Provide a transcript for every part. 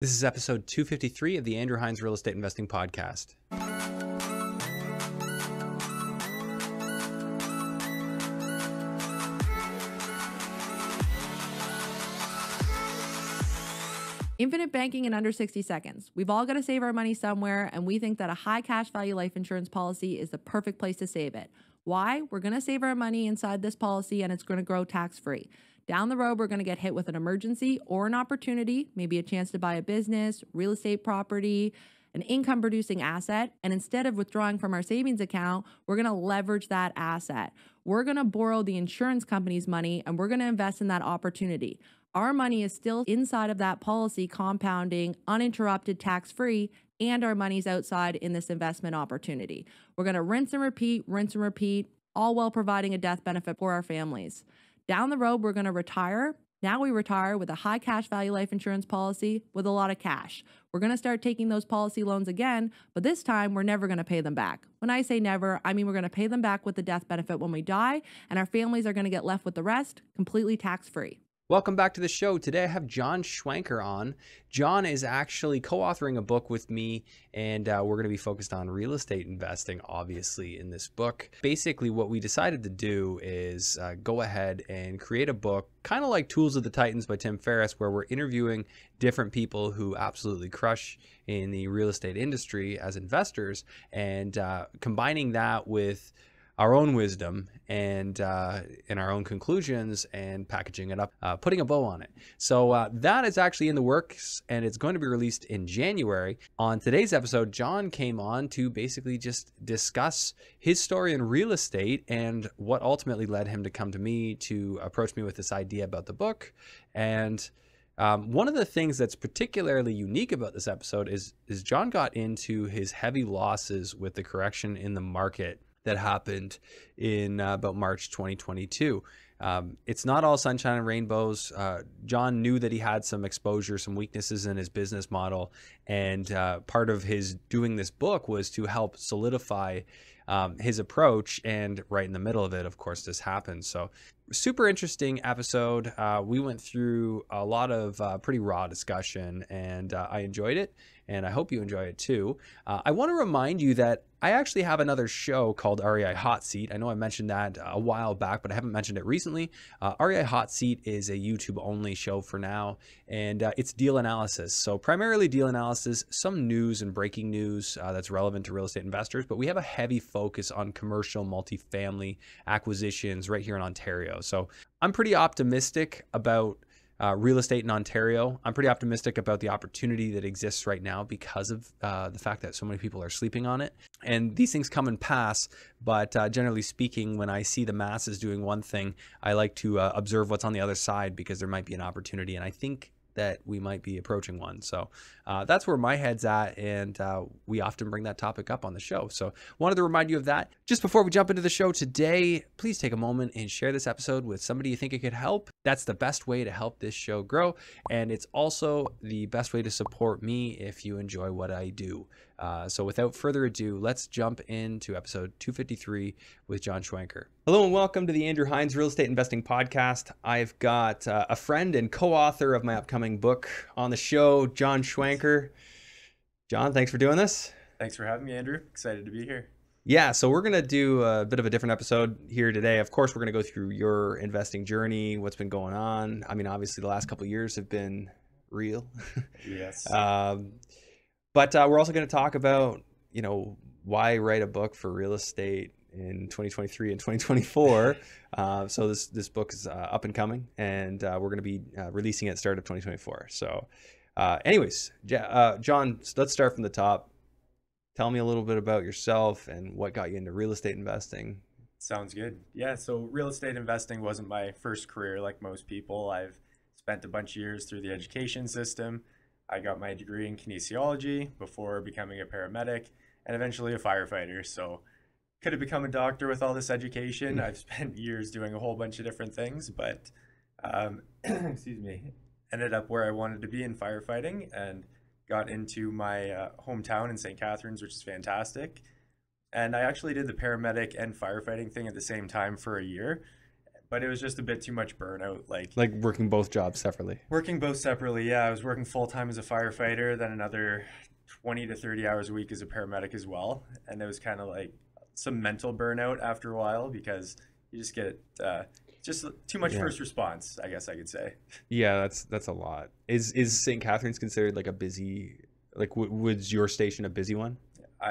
This is episode 253 of the Andrew Hines Real Estate Investing Podcast. Infinite banking in under 60 seconds. We've all got to save our money somewhere, and we think that a high cash value life insurance policy is the perfect place to save it. Why? We're going to save our money inside this policy, and it's going to grow tax-free. Down the road, we're going to get hit with an emergency or an opportunity, maybe a chance to buy a business, real estate property, an income-producing asset, and instead of withdrawing from our savings account, we're going to leverage that asset. We're going to borrow the insurance company's money, and we're going to invest in that opportunity. Our money is still inside of that policy, compounding, uninterrupted, tax-free, and our money's outside in this investment opportunity. We're going to rinse and repeat, all while providing a death benefit for our families. Down the road, we're going to retire. Now we retire with a high cash value life insurance policy with a lot of cash. We're going to start taking those policy loans again, but this time we're never going to pay them back. When I say never, I mean we're going to pay them back with the death benefit when we die, and our families are going to get left with the rest completely tax-free. Welcome back to the show. Today I have John Schwenker on. John is actually co-authoring a book with me, and we're going to be focused on real estate investing, obviously, in this book. Basically, what we decided to do is go ahead and create a book, kind of like Tools of the Titans by Tim Ferriss, where we're interviewing different people who absolutely crush in the real estate industry as investors, and combining that with our own wisdom and our own conclusions and packaging it up, putting a bow on it. So that is actually in the works, and it's going to be released in January. On today's episode, John came on to basically just discuss his story in real estate and what ultimately led him to come to me to approach me with this idea about the book. And one of the things that's particularly unique about this episode is John got into his heavy losses with the correction in the market that happened in about March 2022. It's not all sunshine and rainbows. John knew that he had some exposure, some weaknesses in his business model, and part of his doing this book was to help solidify his approach. And right in the middle of it, of course, this happened. So super interesting episode. We went through a lot of pretty raw discussion, and I enjoyed it, and I hope you enjoy it too. I want to remind you that I actually have another show called REI Hot Seat. I know I mentioned that a while back, but I haven't mentioned it recently. REI Hot Seat is a YouTube only show for now, and it's deal analysis. So primarily deal analysis, some news and breaking news that's relevant to real estate investors, but we have a heavy focus on commercial multifamily acquisitions right here in Ontario. So I'm pretty optimistic about real estate in Ontario. I'm pretty optimistic about the opportunity that exists right now because of the fact that so many people are sleeping on it. And these things come and pass, but generally speaking, when I see the masses doing one thing, I like to observe what's on the other side because there might be an opportunity, and I think that we might be approaching one. So that's where my head's at, and we often bring that topic up on the show. So wanted to remind you of that. Just before we jump into the show today, please take a moment and share this episode with somebody you think it could help. That's the best way to help this show grow, and it's also the best way to support me if you enjoy what I do. So without further ado, let's jump into episode 253 with John Schwenker. Hello and welcome to the Andrew Hines Real Estate Investing Podcast. I've got a friend and co-author of my upcoming book on the show, John Schwenker. John, thanks for doing this. Thanks for having me, Andrew. Excited to be here. Yeah, so we're going to do a bit of a different episode here today. Of course, we're going to go through your investing journey, what's been going on. I mean, obviously the last couple of years have been real. Yes. But we're also going to talk about, why write a book for real estate in 2023 and 2024. So this book is up and coming, and we're going to be releasing it at the start of 2024. So anyways, John, let's start from the top. Tell me a little bit about yourself and what got you into real estate investing. Sounds good. Yeah, so real estate investing wasn't my first career like most people. I've spent a bunch of years through the education system. I got my degree in kinesiology before becoming a paramedic and eventually a firefighter. So could have become a doctor with all this education. I've spent years doing a whole bunch of different things, but excuse me, ended up where I wanted to be in firefighting and got into my hometown in St. Catharines, which is fantastic. And I actually did the paramedic and firefighting thing at the same time for a year. but it was just a bit too much burnout. Like working both jobs separately. Working both separately, yeah. I was working full time as a firefighter, then another 20 to 30 hours a week as a paramedic as well. And it was kind of like some mental burnout after a while because you just get just too much first response, I guess I could say. Yeah, that's a lot. Is St. Catharines considered like a busy, like was your station a busy one?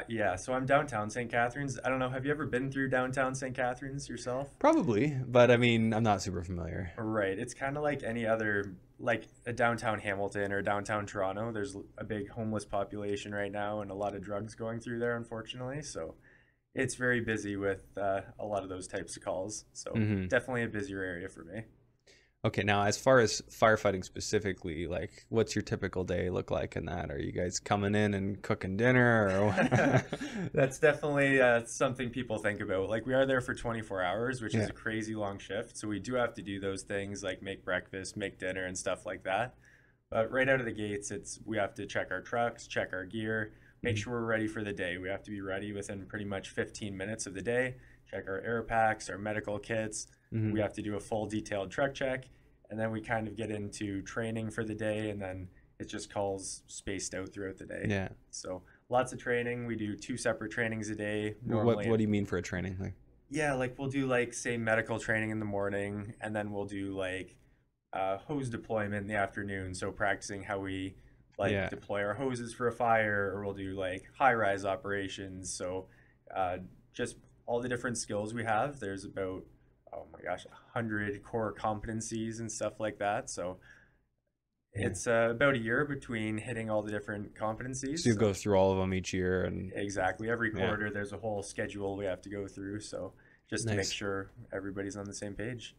Yeah, so I'm downtown St. Catharines. I don't know, have you ever been through downtown St. Catharines yourself? Probably, but I mean, I'm not super familiar. Right. It's kind of like any other, like a downtown Hamilton or downtown Toronto. There's a big homeless population right now and a lot of drugs going through there, unfortunately. So it's very busy with a lot of those types of calls. So definitely a busier area for me. Okay, now as far as firefighting specifically, like what's your typical day look like in that? Are you guys coming in and cooking dinner or That's definitely something people think about. Like we are there for 24 hours, which is a crazy long shift. So we do have to do those things like make breakfast, make dinner and stuff like that. But right out of the gates, we have to check our trucks, check our gear, make sure we're ready for the day. We have to be ready within pretty much 15 minutes of the day, check our air packs, our medical kits. We have to do a full detailed truck check, and then we kind of get into training for the day, and then it just calls spaced out throughout the day. Yeah. So lots of training. We do 2 separate trainings a day. Normally. What do you mean for a training? Like, yeah, like we'll do like say medical training in the morning, and then we'll do like hose deployment in the afternoon. So practicing how we deploy our hoses for a fire, or we'll do like high-rise operations. So just all the different skills we have. There's about, oh my gosh, 100 core competencies and stuff like that. So it's about a year between hitting all the different competencies. So you go through all of them each year, and exactly every quarter there's a whole schedule we have to go through. So just to make sure everybody's on the same page.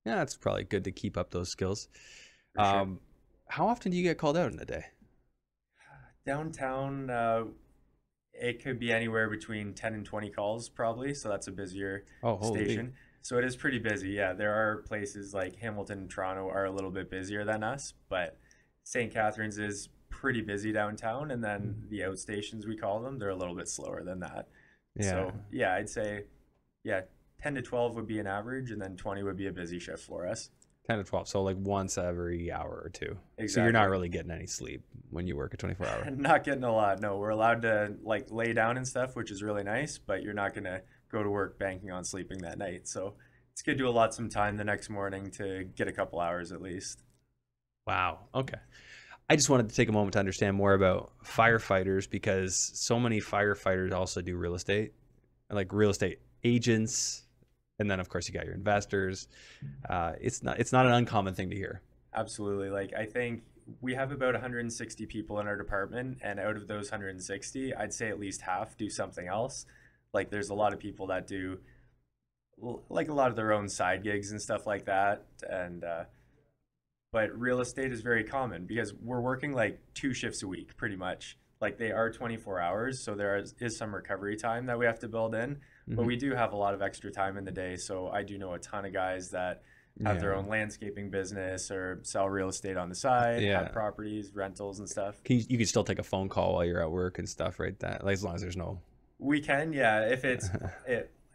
Yeah, it's probably good to keep up those skills. Sure. How often do you get called out in a day? Downtown, it could be anywhere between 10 and 20 calls probably. So that's a busier station. So it is pretty busy. Yeah, there are places like Hamilton and Toronto are a little bit busier than us, but St. Catharines is pretty busy downtown. And then the outstations, we call them, they're a little bit slower than that. Yeah. So yeah, I'd say, 10 to 12 would be an average, and then 20 would be a busy shift for us. 10 to 12, so like once every hour or two. Exactly. So you're not really getting any sleep when you work a 24-hour. Not getting a lot. No, we're allowed to like lay down and stuff, which is really nice, but you're not going to go to work banking on sleeping that night. So it's good to allot some time the next morning to get a couple hours at least. Wow. Okay. I just wanted to take a moment to understand more about firefighters, because so many firefighters also do real estate, like real estate agents. And then of course you got your investors. It's not an uncommon thing to hear. Absolutely. Like I think we have about 160 people in our department, and out of those 160, I'd say at least half do something else. Like there's a lot of people that do like a lot of their own side gigs and stuff like that. And but real estate is very common because we're working like 2 shifts a week pretty much. Like they are 24 hours, so there is some recovery time that we have to build in. But we do have a lot of extra time in the day. So I do know a ton of guys that have their own landscaping business or sell real estate on the side, have properties, rentals and stuff. You can still take a phone call while you're at work and stuff, right? That, like, as long as there's no... We can, yeah, if it's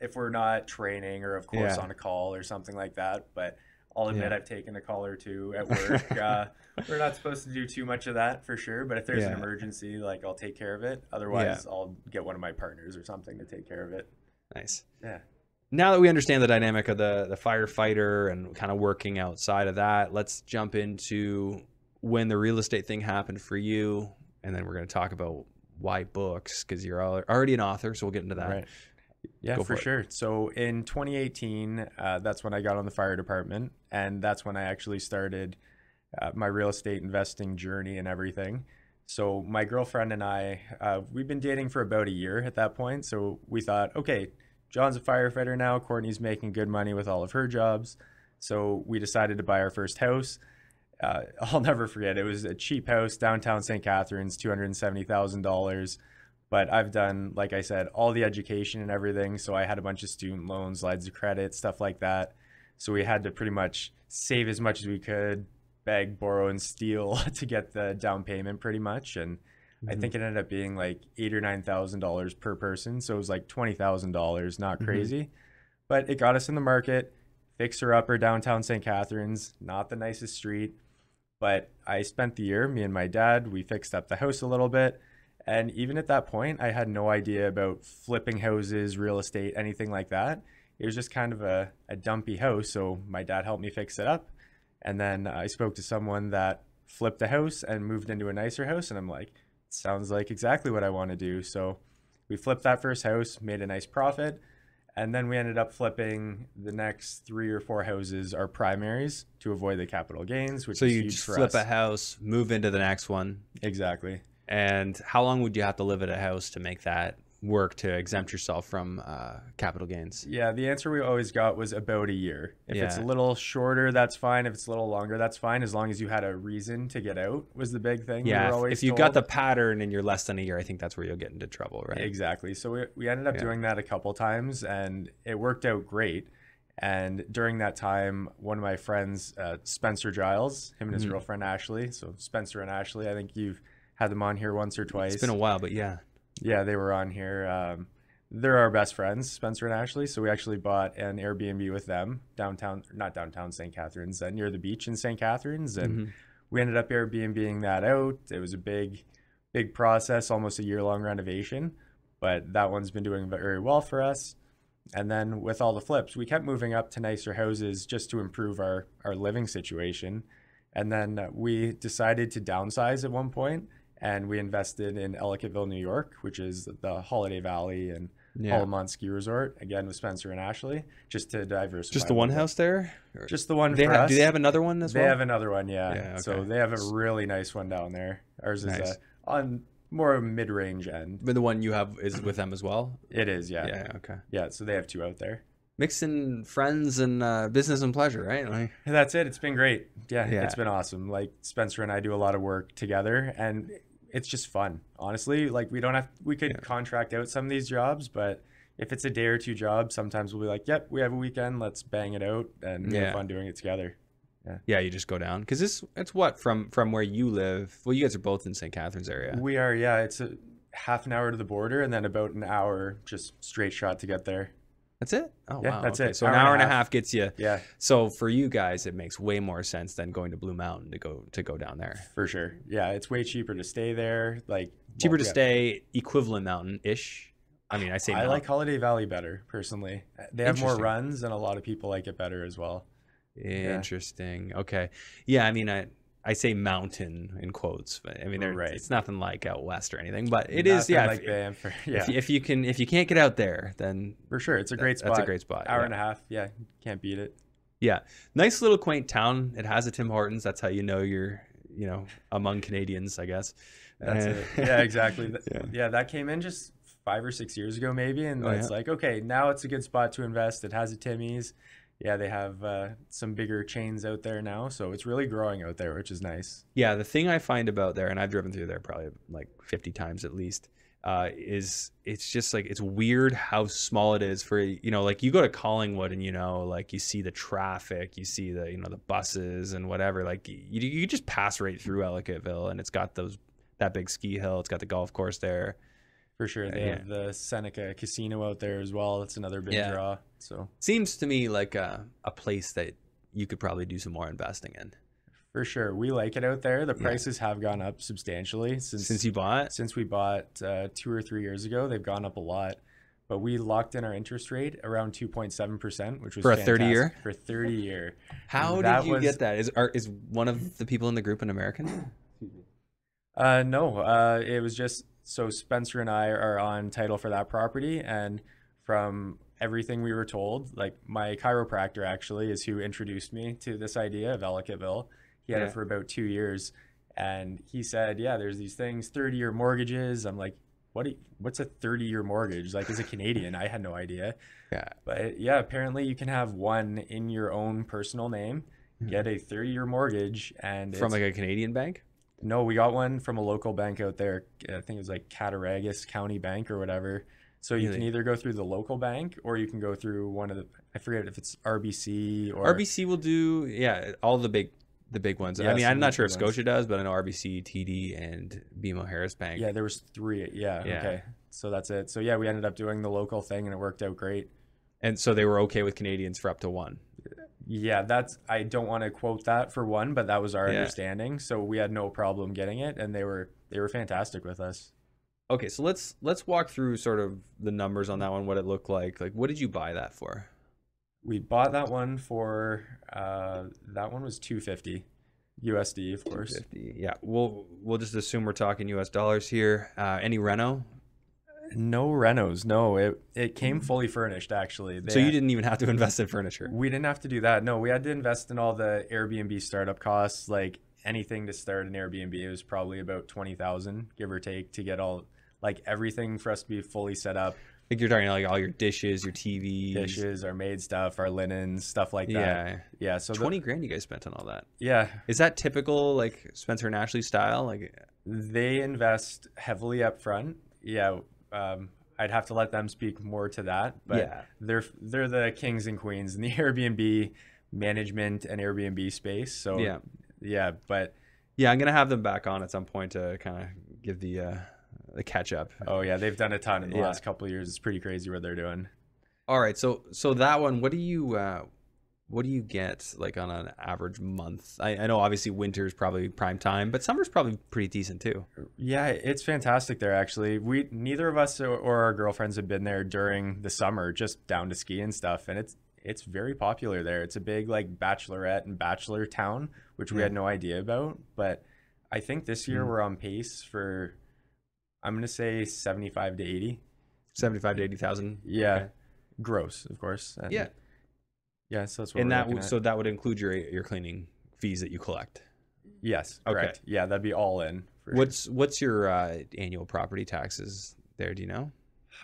if we're not training or of course on a call or something like that. But I'll admit I've taken a call or two at work. We're not supposed to do too much of that for sure, but if there's an emergency, like I'll take care of it. Otherwise, I'll get one of my partners or something to take care of it. Nice. Yeah. Now that we understand the dynamic of the firefighter and kind of working outside of that, let's jump into when the real estate thing happened for you. And then we're going to talk about why books, because you're already an author. So we'll get into that. Right. Yeah, for sure. So in 2018, that's when I got on the fire department. And that's when I actually started my real estate investing journey and everything. So my girlfriend and I, we've been dating for about a year at that point. So we thought, okay, John's a firefighter now. Courtney's making good money with all of her jobs. So we decided to buy our first house. I'll never forget. It was a cheap house, downtown St. Catharines, $270,000. But I've done, like I said, all the education and everything. So I had a bunch of student loans, lines of credit, stuff like that. So we had to pretty much save as much as we could, beg, borrow, and steal to get the down payment pretty much. And I think it ended up being like $8,000 or $9,000 per person. So it was like $20,000, not crazy. But it got us in the market, fixer-upper downtown St. Catharines, not the nicest street. But I spent the year, me and my dad, we fixed up the house a little bit. And even at that point, I had no idea about flipping houses, real estate, anything like that. It was just kind of a dumpy house. So my dad helped me fix it up. And then I spoke to someone that flipped the house and moved into a nicer house. And I'm like, sounds like exactly what I want to do. So we flipped that first house, made a nice profit. And then we ended up flipping the next 3 or 4 houses, our primaries, to avoid the capital gains, which is huge for us. So you flip a house, move into the next one. Exactly. And how long would you have to live at a house to make that work to exempt yourself from capital gains? Yeah, the answer we always got was about a year. If it's a little shorter, that's fine. If it's a little longer, that's fine. As long as you had a reason to get out was the big thing. Yeah, we were always if you told. got the pattern and you're less than a year, I think that's where you'll get into trouble, right? Exactly. So we ended up doing that a couple times, and it worked out great. And during that time, one of my friends, Spencer Giles, him and his girlfriend Ashley. So Spencer and Ashley, I think you've had them on here once or twice. It's been a while, but yeah. Yeah, they were on here. They're our best friends, Spencer and Ashley. So we actually bought an Airbnb with them not downtown St. Catharines, near the beach in St. Catharines. And we ended up Airbnb-ing that out. It was a big process, almost a year-long renovation. But that one's been doing very well for us. And then with all the flips, we kept moving up to nicer houses just to improve our living situation. And then we decided to downsize at one point. And we invested in Ellicottville, New York, which is the Holiday Valley and Holomonte Ski Resort, again with Spencer and Ashley, just to diversify. Just the one house there? Or just the one for us. Do they have another one as well? They have another one, yeah. Okay. So they have a really nice one down there. Ours is on more a mid-range end. But the one you have is with them as well? It is, yeah. Yeah, okay. Yeah, so they have 2 out there. Mixing friends and business and pleasure, right? Like, that's it. It's been great. Yeah, it's been awesome. Like Spencer and I do a lot of work together, and it's just fun, honestly. Like we could contract out some of these jobs, but if it's a day or 2 job, sometimes we'll be like, yep, we have a weekend, let's bang it out and have fun doing it together. Yeah, you just go down. Because it's what, from where you live? Well, you guys are both in St. Catharines area. We are, yeah. It's a half an hour to the border and then about an hour just straight shot to get there. That's it? Oh, yeah, wow. that's okay. it. So an hour and a half gets you. Yeah. So for you guys, it makes way more sense than going to Blue Mountain to go down there. For sure. Yeah, it's way cheaper to stay there. Cheaper to stay, equivalent mountain-ish. I mean, I like Holiday Valley better, personally. They have more runs, and a lot of people like it better as well. Interesting. Yeah. Okay. Yeah, I mean, I say mountain in quotes, but I mean, it's nothing like out west or anything, but it is. Yeah. Like if you can't get out there, then for sure, it's a great spot. That's a great spot. Hour and a half. Yeah. Can't beat it. Yeah. Nice little quaint town. It has a Tim Hortons. That's how you know you're, among Canadians, I guess. That's it. Yeah, exactly. Yeah. That came in just 5 or 6 years ago, maybe. And it's like, okay, now it's a good spot to invest. It has a Timmy's. Yeah, they have some bigger chains out there now. So it's really growing out there, which is nice. Yeah, the thing I find about there, and I've driven through there probably like 50 times at least, is it's just like, it's weird how small it is for, like you go to Collingwood and, like you see the traffic, you see the, the buses and whatever, like you just pass right through Ellicottville and it's got that big ski hill. It's got the golf course there. For sure. They have the Seneca Casino out there as well. That's another big draw. So seems to me like a place that you could probably do some more investing in. For sure. We like it out there. The prices have gone up substantially since you bought? Since we bought 2 or 3 years ago, they've gone up a lot. But we locked in our interest rate around 2.7%, which was for a 30-year? For 30-year. How did you get that? Is one of the people in the group an American? No. It was just... So Spencer and I are on title for that property, and from everything we were told, like my chiropractor actually is who introduced me to this idea of Ellicottville. He had it for about 2 years, and he said, there's these things, 30-year mortgages. I'm like, what's a 30-year mortgage? Like, as a Canadian, I had no idea. Yeah. But apparently you can have one in your own personal name, get a 30-year mortgage, and from like a Canadian bank? No, we got one from a local bank out there. I think it was like Cattaraugus County Bank or whatever. So you can either go through the local bank or you can go through one of I forget if it's RBC or... RBC will do, all the big ones. I mean, I'm not sure if Scotia does, but I know RBC, TD, and BMO Harris Bank. Yeah, there was 3. Yeah, okay. So that's it. So we ended up doing the local thing and it worked out great. And so they were okay with Canadians for up to 1. Yeah, I don't want to quote that for one, but that was our Yeah. understanding. So we had no problem getting it, and they were fantastic with us. Okay, so let's walk through sort of the numbers on that one, what it looked like. Like, what did you buy that for? We bought that one for that one was 250 USD, of course. 50. Yeah, we'll just assume we're talking US dollars here. Any reno? No renos, no. It came fully furnished actually. So you didn't even have to invest in furniture. We didn't have to do that. No, we had to invest in all the Airbnb startup costs. Like anything to start an Airbnb, it was probably about 20,000, give or take, to get all like everything for us to be fully set up. Like you're talking like all your dishes, your TVs, Dishes, our maid stuff, our linens, stuff like that. Yeah, Yeah. So 20 grand you guys spent on all that. yeah, Is that typical like Spencer and Ashley style? Like, they invest heavily up front. Yeah. I'd have to let them speak more to that, but Yeah. they're the kings and queens in the Airbnb management and Airbnb space. So yeah, but yeah, I'm gonna have them back on at some point to kind of give the catch up. oh yeah, they've done a ton in the Yeah. last couple of years. It's pretty crazy what they're doing. All right, so that one, what do you get like on an average month? I know obviously winter is probably prime time, but summer's probably pretty decent too. Yeah, it's fantastic there actually. Neither of us or our girlfriends have been there during the summer, just down to ski and stuff, and it's very popular there. It's a big like bachelorette and bachelor town, which we had no idea about, but I think this year we're on pace for, I'm going to say 75 to 80. 75 to 80,000. Yeah. Okay. Gross, of course. And Yeah. Yeah, so that's what And we're that looking at. so that would include your cleaning fees that you collect. Yes, Okay. correct. Yeah, that'd be all in. For What's your annual property taxes there? Do you know?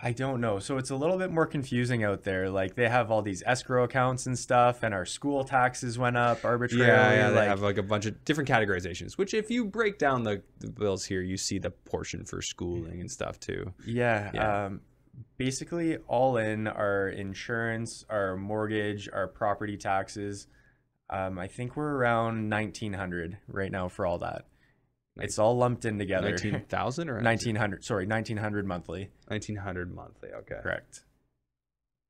I don't know. So it's a little bit more confusing out there. Like they have all these escrow accounts and stuff, and our school taxes went up arbitrarily. Yeah, they like, have like a bunch of different categorizations, which if you break down the bills here, you see the portion for schooling and stuff too. yeah. Basically all in our insurance, our mortgage, our property taxes. I think we're around 1,900 right now for all that. It's all lumped in together. 19,000 or 1,900. Sorry, 1,900 monthly. 1,900 monthly. Okay. Correct.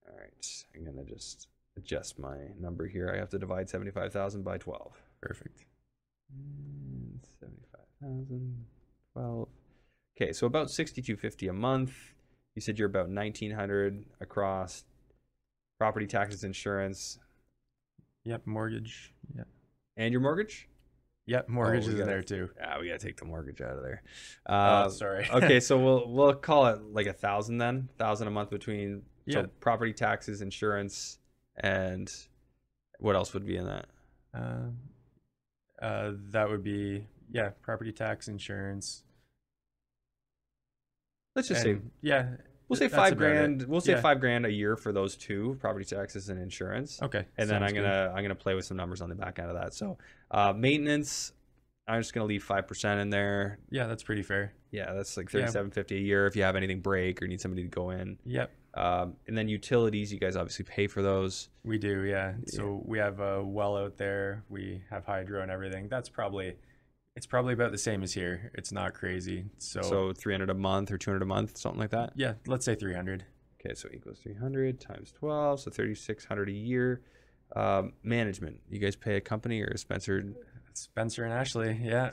All right. I'm gonna just adjust my number here. I have to divide 75,000 by 12. Perfect. 75,000, 12. Okay, so about 6,250 a month. You said you're about 1,900 across property taxes, insurance, Yep, mortgage. Yeah. and your mortgage. Yep, mortgage we is in gotta- there too. Yeah, we gotta take the mortgage out of there. Oh, sorry. Okay, so we'll call it like 1,000 then, 1,000 a month between Yeah. property taxes, insurance, and what else would be in that? That would be property tax, insurance. Let's just say And, yeah. we'll say that's $5 about it. grand. We'll say Yeah. $5 grand a year for those two, property taxes and insurance. Okay. And then sounds I'm gonna play with some numbers on the back end of that. So maintenance, I'm just gonna leave 5% in there. good. Yeah, that's pretty fair. Yeah, that's like Yeah. $37.50 a year if you have anything break or need somebody to go in. Yep. And then utilities, you guys obviously pay for those. We do, yeah. So we have a well out there. We have hydro and everything. It's probably about the same as here. It's not crazy. So 300 a month or 200 a month, something like that. Yeah, let's say 300. Okay, so equals 300 times 12, so 3,600 a year. Management, you guys pay a company or Spencer? Spencer and Ashley, yeah.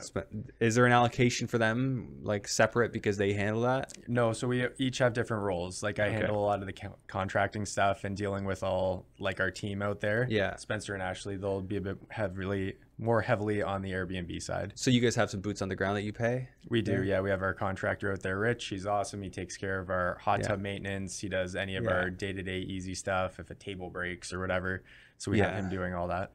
Is there an allocation for them, like separate because they handle that? No, so we each have different roles. Like I Okay. handle a lot of the contracting stuff and dealing with all like our team out there. Yeah. Spencer and Ashley, they'll be a bit more heavily on the Airbnb side. So you guys have some boots on the ground that you pay? We do, yeah. We have our contractor out there, Rich. He's awesome. He takes care of our hot tub maintenance. He does any of our day-to-day easy stuff if a table breaks or whatever. So we have him doing all that.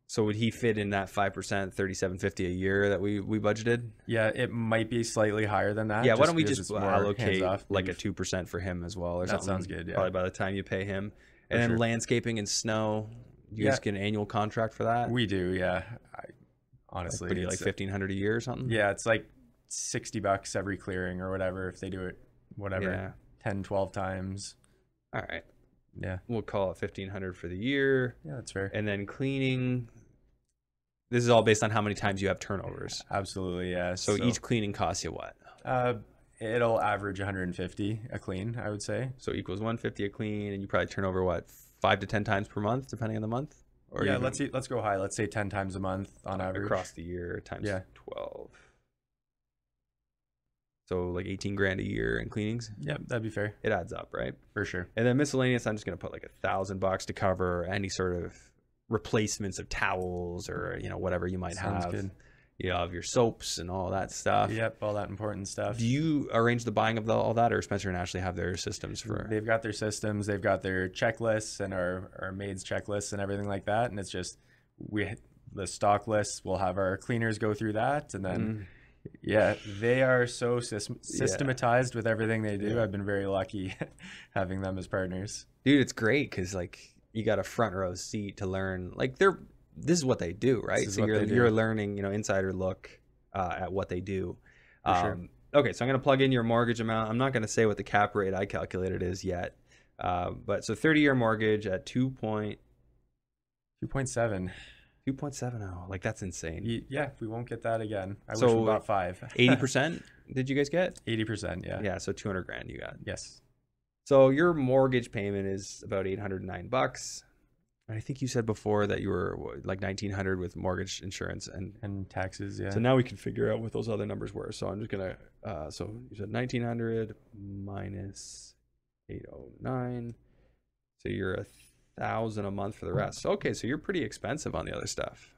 So would he fit in that 5%, $37.50 a year that we budgeted? Yeah, it might be slightly higher than that. Yeah, why don't we because just it's more allocate hands-off. like a 2% for him as well or That something? sounds good, yeah. Probably by the time you pay him. And then sure. landscaping and snow, you guys get an annual contract for that? We do, yeah. Honestly, Like it's, $1,500 a year or something? yeah, it's like $60 every clearing or whatever if they do it, whatever, Yeah. 10, 12 times. All right. Yeah, We'll call it $1,500 for the year. yeah, that's fair. And then cleaning, this is all based on how many times you have turnovers. Absolutely, yeah. So each cleaning costs you what? It'll average 150 a clean, I would say. So equals 150 a clean, and you probably turn over what, 5 to 10 times per month, depending on the month? Or yeah, even let's go high. Let's say 10 times a month on average. across the year times Yeah. 12. So like 18 grand a year in cleanings. Yeah, that'd be fair. It adds up, right? For sure. And then miscellaneous, I'm just gonna put like $1,000 to cover any sort of replacements of towels or whatever you might Sounds have. good. You have your soaps and all that stuff. Yep, all that important stuff. Do you arrange the buying of all that, or Spencer and Ashley have their systems for? They've got their systems, they've got their checklists and our maids checklists and everything like that. And it's just the stock lists. We'll have our cleaners go through that, and then yeah, they are so systematized with everything they do. I've been very lucky having them as partners. Dude, it's great because like you got a front row seat to learn. Like this is what they do, right? So you're learning, insider look at what they do. For sure. Okay, so I'm going to plug in your mortgage amount. I'm not going to say what the cap rate I calculated is yet. But so 30-year mortgage at 2.7. 2.70. Like that's insane. Yeah, we won't get that again. I wish we bought 5. 80% did you guys get? 80%, yeah. Yeah, so 200 grand you got. Yes. So your mortgage payment is about $809. I think you said before that you were like $1,900 with mortgage insurance and taxes. Yeah. So now we can figure out what those other numbers were. So I'm just gonna. So you said 1,900 minus 809. So you're $1,000 a month for the rest. Okay, so you're pretty expensive on the other stuff.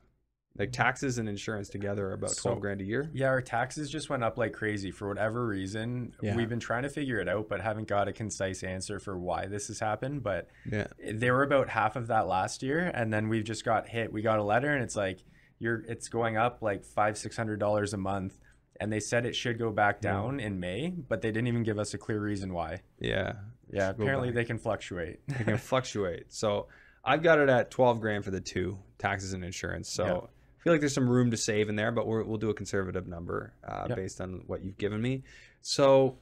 Like taxes and insurance together are about 12 grand a year. Yeah, our taxes just went up like crazy for whatever reason. Yeah. We've been trying to figure it out, but haven't got a concise answer for why this has happened. But yeah, they were about half of that last year, and then we've just got hit. We got a letter, and it's like it's going up like $500-$600 a month, and they said it should go back down in May, but they didn't even give us a clear reason why. Yeah. Yeah. Apparently they can fluctuate. They can fluctuate. So I've got it at 12 grand for the two, taxes and insurance. So. Yeah. I feel like there's some room to save in there, but we'll do a conservative number based on what you've given me. So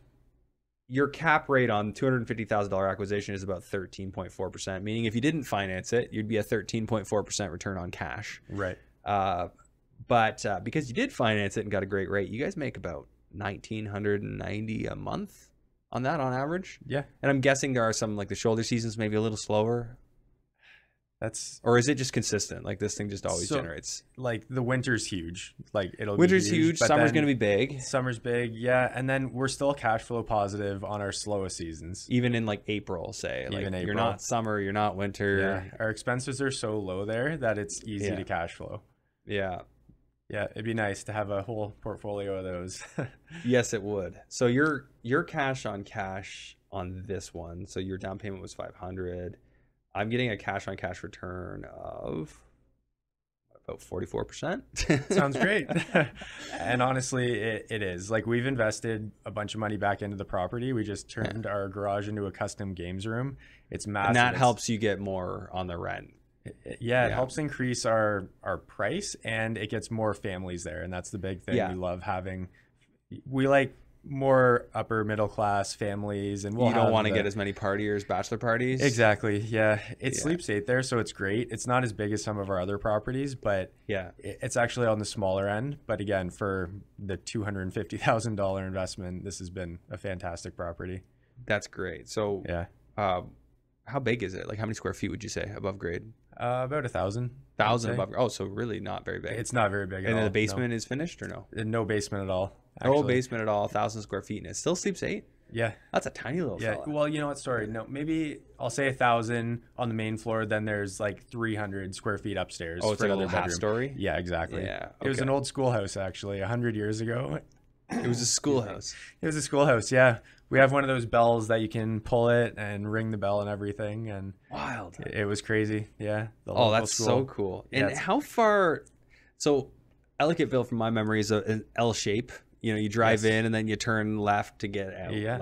your cap rate on $250,000 acquisition is about 13.4%, meaning if you didn't finance it, you'd be a 13.4% return on cash. Right. But because you did finance it and got a great rate, you guys make about $1,990 a month on that on average. Yeah. And I'm guessing there are some, like the shoulder seasons, maybe a little slower. Or is it just consistent? Like this thing just always generates. Like the winter's huge. Like winter's huge. Summer's gonna be big. Summer's big, yeah. And then we're still cash flow positive on our slowest seasons. Even in like April, say. Like April. You're not summer, you're not winter. Yeah. Our expenses are so low there that it's easy to cash flow. Yeah. Yeah, it'd be nice to have a whole portfolio of those. Yes, it would. So your cash on this one. So your down payment was $500. I'm getting a cash on cash return of about 44%. Sounds great. And honestly, it is. Like we've invested a bunch of money back into the property. We just turned our garage into a custom games room. It's massive. And that helps you get more on the rent. It helps increase our price, and it gets more families there. And that's the big thing. We love having. We like more upper middle class families, and you don't want to get as many partiers, bachelor parties. Exactly. Yeah, it sleeps 8 there, so it's great. It's not as big as some of our other properties, but it's actually on the smaller end. But again, for the $250,000 investment, this has been a fantastic property. That's great. So how big is it? Like how many square feet would you say above grade? About 1,000. 1,000 above. Oh, so really not very big. It's not very big at all. And then the basement is finished or no? No basement at all. No basement at all. 1,000 square feet, and it still sleeps 8. Yeah, that's a tiny little fella. Well, you know what? Sorry, no. Maybe I'll say 1,000 on the main floor. Then there's like 300 square feet upstairs. Oh, it's like a little half story. Yeah, exactly. Yeah, It was an old schoolhouse actually, 100 years ago. It was a schoolhouse. It was a schoolhouse. Yeah, we have one of those bells that you can pull it and ring the bell and everything. And wild. It was crazy. Yeah. Oh, that's so cool. And how far? So Ellicottville, from my memory, is an L shape. You know, you drive in and then you turn left to get out. Yeah.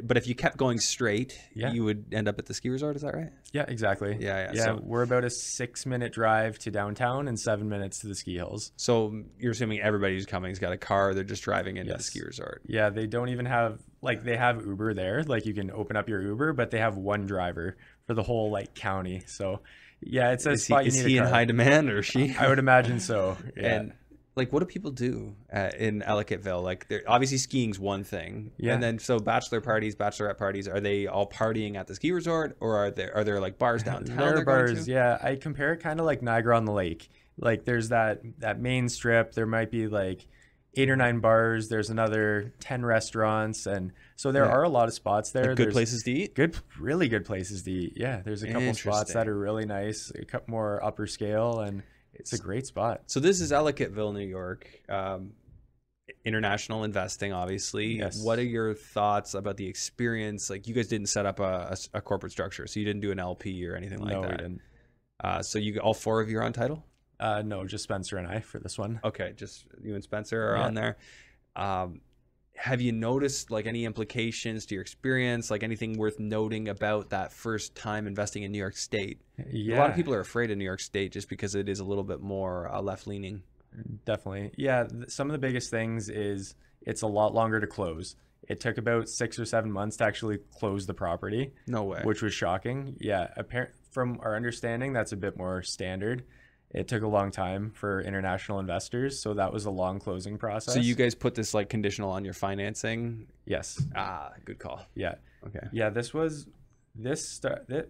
But if you kept going straight, you would end up at the ski resort. Is that right? Yeah, exactly. Yeah. So we're about a 6-minute drive to downtown and 7 minutes to the ski hills. So you're assuming everybody who's coming has got a car. They're just driving into the ski resort. Yeah, they don't even have, like, they have Uber there. Like, you can open up your Uber, but they have one driver for the whole, like, county. So, yeah, it's a spot you need a car. Is he in high demand or she? I would imagine so. Yeah. And Like, what do people do in Ellicottville? Like, obviously skiing's one thing. Yeah. And then, so bachelor parties, bachelorette parties, are they all partying at the ski resort, or are there like bars downtown? There are they're going bars, to? yeah. I compare it kind of like Niagara on the Lake. Like there's that main strip. There might be like 8 or 9 bars. There's another 10 restaurants, and so there are a lot of spots there. Like good There's places to eat. really good places to eat. Yeah, there's a couple spots that are really nice, a couple more upper scale, and it's a great spot. So this is Ellicottville, New York. International investing, obviously. Yes. What are your thoughts about the experience? Like, you guys didn't set up a corporate structure, so you didn't do an LP or anything like No, that. we didn't. So all 4 of you are on title? No, just Spencer and I for this one. Okay, just you and Spencer are on there. Have you noticed like any implications to your experience, like anything worth noting about that first time investing in New York State? Yeah, A lot of people are afraid of New York State just because it is a little bit more left-leaning. definitely. Yeah, some of the biggest things is it's a lot longer to close. It took about 6 or 7 months to actually close the property. No way. Which was shocking. Yeah, from our understanding, that's a bit more standard. It took a long time for international investors, so that was a long closing process. So you guys put this like conditional on your financing? Yes. Good call. Yeah. Okay. Yeah,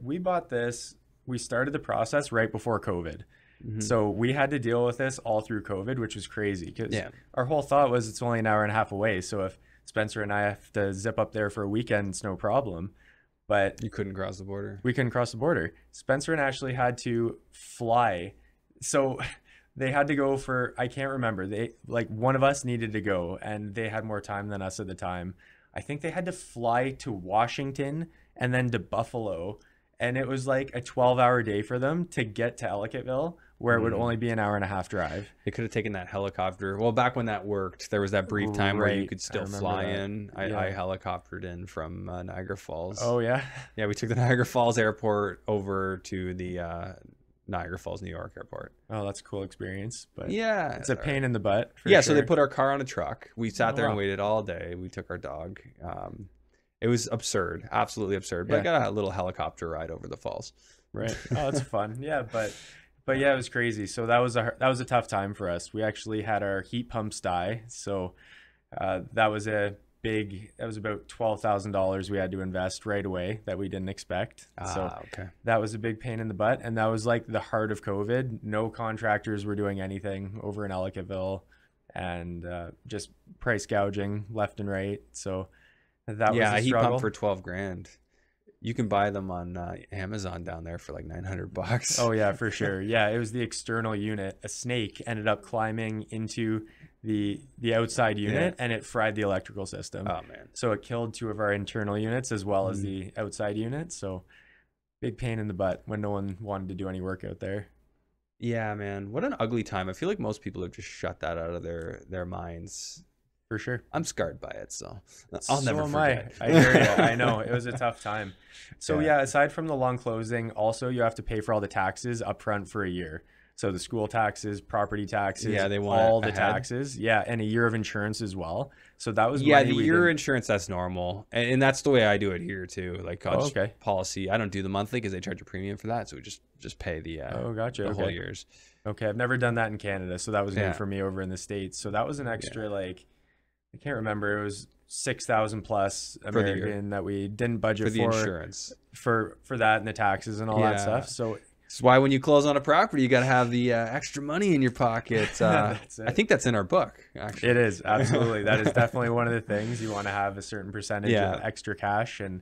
we bought this. We started the process right before COVID. So we had to deal with this all through COVID, which was crazy because our whole thought was it's only an hour and a half away. So if Spencer and I have to zip up there for a weekend, it's no problem. But you couldn't cross the border. We couldn't cross the border. Spencer and Ashley had to fly. So they had to go for, I can't remember. One of us needed to go, and they had more time than us at the time. I think they had to fly to Washington and then to Buffalo. And it was like a 12-hour day for them to get to Ellicottville, where it would only be an hour and a half drive. They could have taken that helicopter. Well, back when that worked, there was that brief time where you Right. could still I remember fly that. in. I helicoptered in from Niagara Falls. Oh, yeah? Yeah, we took the Niagara Falls airport over to the Niagara Falls, New York airport. Oh, that's a cool experience. But Yeah. it's a pain in the butt. For Yeah, so they sure. put our car on a truck. We sat there and wow. waited all day. We took our dog. It was absurd, absolutely absurd. But I Yeah. got a little helicopter ride over the falls. Right. Oh, it's fun. Yeah, but yeah, it was crazy. So that was a tough time for us. We actually had our heat pumps die. So that was about $12,000 we had to invest right away that we didn't expect. So Okay. that was a big pain in the butt, and that was like the heart of COVID. No contractors were doing anything over in Ellicottville, and just price gouging left and right. So that was a a heat struggle. pump for 12 grand. You can buy them on Amazon down there for like $900. Oh yeah, for sure. Yeah, it was the external unit. A snake ended up climbing into the outside unit, and it fried the electrical system. Oh man. So it killed 2 of our internal units as well as the outside unit. So big pain in the butt when no one wanted to do any work out there. Yeah, man. What an ugly time. I feel like most people have just shut that out of their minds. For sure. I'm scarred by it, so I'll So never am forget. I hear you. I know. It was a tough time. So Yeah. yeah, aside from the long closing, also you have to pay for all the taxes up front for a year. So the school taxes, property taxes, Yeah, they want all it the ahead. taxes. Yeah, and a year of insurance as well. So that was Yeah, money the we year didn't- insurance, that's normal. And that's the way I do it here too. Like college okay. policy. I don't do the monthly because they charge a premium for that. So we just pay the Oh, gotcha. the whole Okay. years. Okay, I've never done that in Canada, so that was new Yeah. for me over in the States. So that was an extra I can't remember. It was 6,000 plus the year. American that we didn't budget For the insurance. for that and the taxes and all that Yeah. stuff. So That's why when you close on a property, you got to have the extra money in your pocket. That's it. I think that's in our book, actually. it is absolutely that is definitely one of the things you want to have a certain percentage Yeah. of extra cash and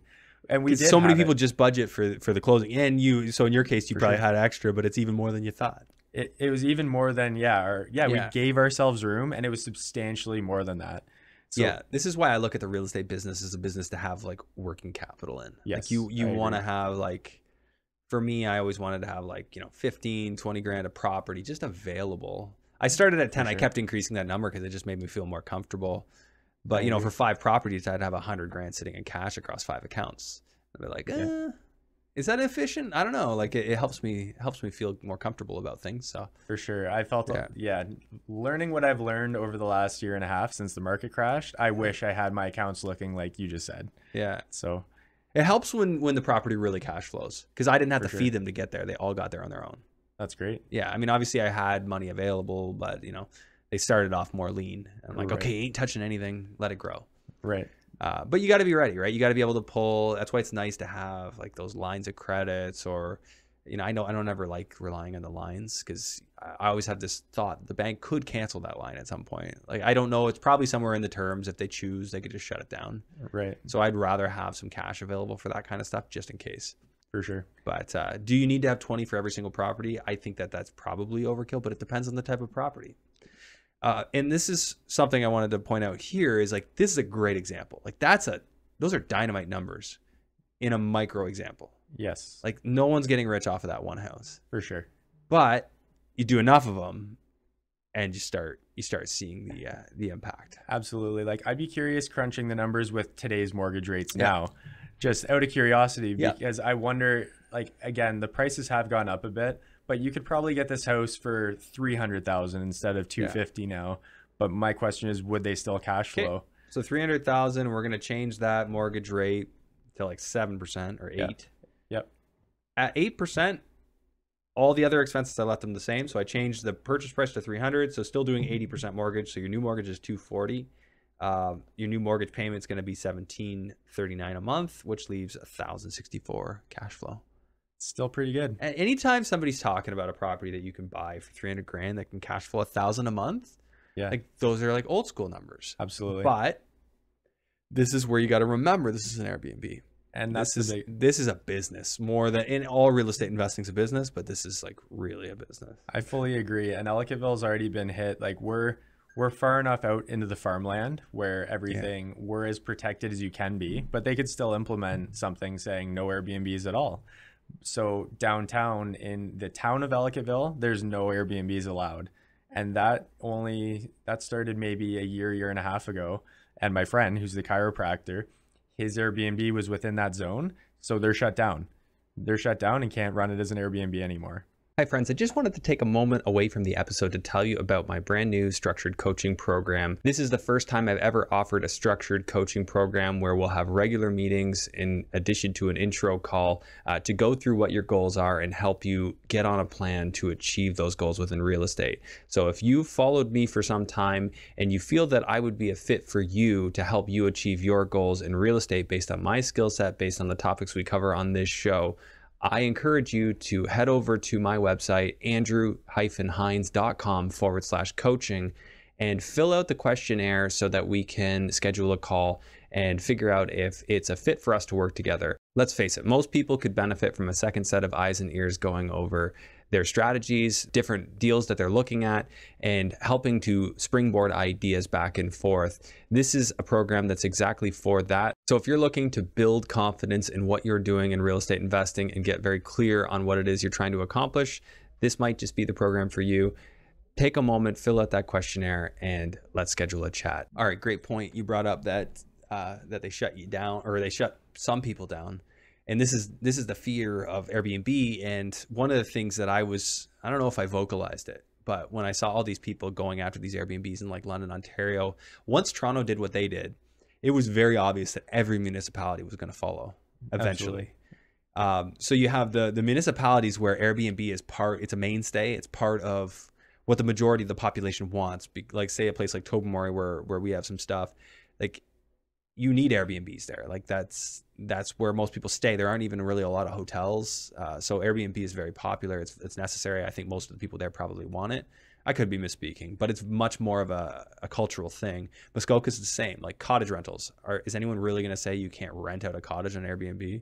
we 'Cause did so many have people it. just budget for the closing, and so in your case, you For probably sure. had extra, but it's even more than you thought. It was even more than we Yeah. gave ourselves room, and it was substantially more than that. So, Yeah, this is why I look at the real estate business as a business to have like working capital in. Yes, Like you I want to agree. have like, for me, I always wanted to have like, 15, 20 grand of property just available. I started at 10. I sure. kept increasing that number because it just made me feel more comfortable. But, I agree. for 5 properties, I'd have 100 grand sitting in cash across 5 accounts. I'd be like, is that efficient? I don't know. Like it helps me feel more comfortable about things. So For sure. I felt, Yeah. learning what I've learned over the last year and a half since the market crashed, I wish I had my accounts looking like you just said. yeah, So, it helps when the property really cash flows because I didn't have For to sure. feed them to get there. They all got there on their own. that's great. Yeah, I mean, obviously I had money available, but they started off more lean. I'm like, Right. okay, ain't touching anything, let it grow. Right. But you got to be ready, right? You got to be able to pull. That's why it's nice to have like those lines of credits, or, you know, I don't ever like relying on the lines, because I always have this thought the bank could cancel that line at some point. Like, I don't know. It's probably somewhere in the terms. If they choose, they could just shut it down. Right. So I'd rather have some cash available for that kind of stuff, just in case. For sure. But do you need to have 20 for every single property? I think that that's probably overkill, but it depends on the type of property. And this is something I wanted to point out here, is like, this is a great example. Like, those are dynamite numbers in a micro example. Yes. Like, no one's getting rich off of that one house. For sure. But you do enough of them and you start seeing the impact. Absolutely. Like, I'd be curious crunching the numbers with today's mortgage rates now, just out of curiosity, because I wonder, like, again, the prices have gone up a bit, but you could probably get this house for $300,000 instead of $250 now. But my question is, would they still cash flow? Okay. So $300,000, we're going to change that mortgage rate to like 7% or 8%. Yep. At 8%, all the other expenses I left them the same. So I changed the purchase price to $300,000. So still doing 80% mortgage. So your new mortgage is $240,000. Your new mortgage payment is going to be $1,739 a month, which leaves $1,064 cash flow. Still pretty good. And anytime somebody's talking about a property that you can buy for $300,000 that can cash flow $1,000 a month, like, those are like old school numbers. Absolutely. But this is where you got to remember, this is an Airbnb. And this is a business, more than in all real estate investing is a business, but this is like really a business. I fully agree. And Ellicottville's already been hit. Like, we're far enough out into the farmland where everything, we're as protected as you can be, but they could still implement something saying no Airbnbs at all. So downtown in the town of Ellicottville, there's no Airbnbs allowed. And that started maybe a year and a half ago. And my friend, who's the chiropractor, his Airbnb was within that zone. So they're shut down. They're shut down and can't run it as an Airbnb anymore. Hi friends, I just wanted to take a moment away from the episode to tell you about my brand new structured coaching program. This is the first time I've ever offered a structured coaching program where we'll have regular meetings in addition to an intro call to go through what your goals are and help you get on a plan to achieve those goals within real estate. So if you've followed me for some time and you feel that I would be a fit for you to help you achieve your goals in real estate based on my skill set, based on the topics we cover on this show, I encourage you to head over to my website, andrew-hines.com/coaching, and fill out the questionnaire so that we can schedule a call and figure out if it's a fit for us to work together. Let's face it, most people could benefit from a second set of eyes and ears going over their strategies, different deals that they're looking at, and helping to springboard ideas back and forth. This is a program that's exactly for that. So if you're looking to build confidence in what you're doing in real estate investing and get very clear on what it is you're trying to accomplish, this might just be the program for you. Take a moment, fill out that questionnaire, and let's schedule a chat. All right, great point. You brought up that they shut you down, or they shut some people down. And this is the fear of Airbnb. And one of the things that I don't know if I vocalized it, but when I saw all these people going after these Airbnbs in like London, Ontario, once Toronto did what they did, it was very obvious that every municipality was going to follow eventually. So you have the municipalities where Airbnb is it's a mainstay. It's part of what the majority of the population wants. Like, say a place like Tobermory where we have some stuff, like, you need Airbnbs there. Like, that's where most people stay. There aren't even really a lot of hotels. So Airbnb is very popular. It's necessary. I think most of the people there probably want it. I could be misspeaking, but it's much more of a cultural thing. Muskoka is the same. Like, cottage rentals. Is anyone really going to say you can't rent out a cottage on Airbnb?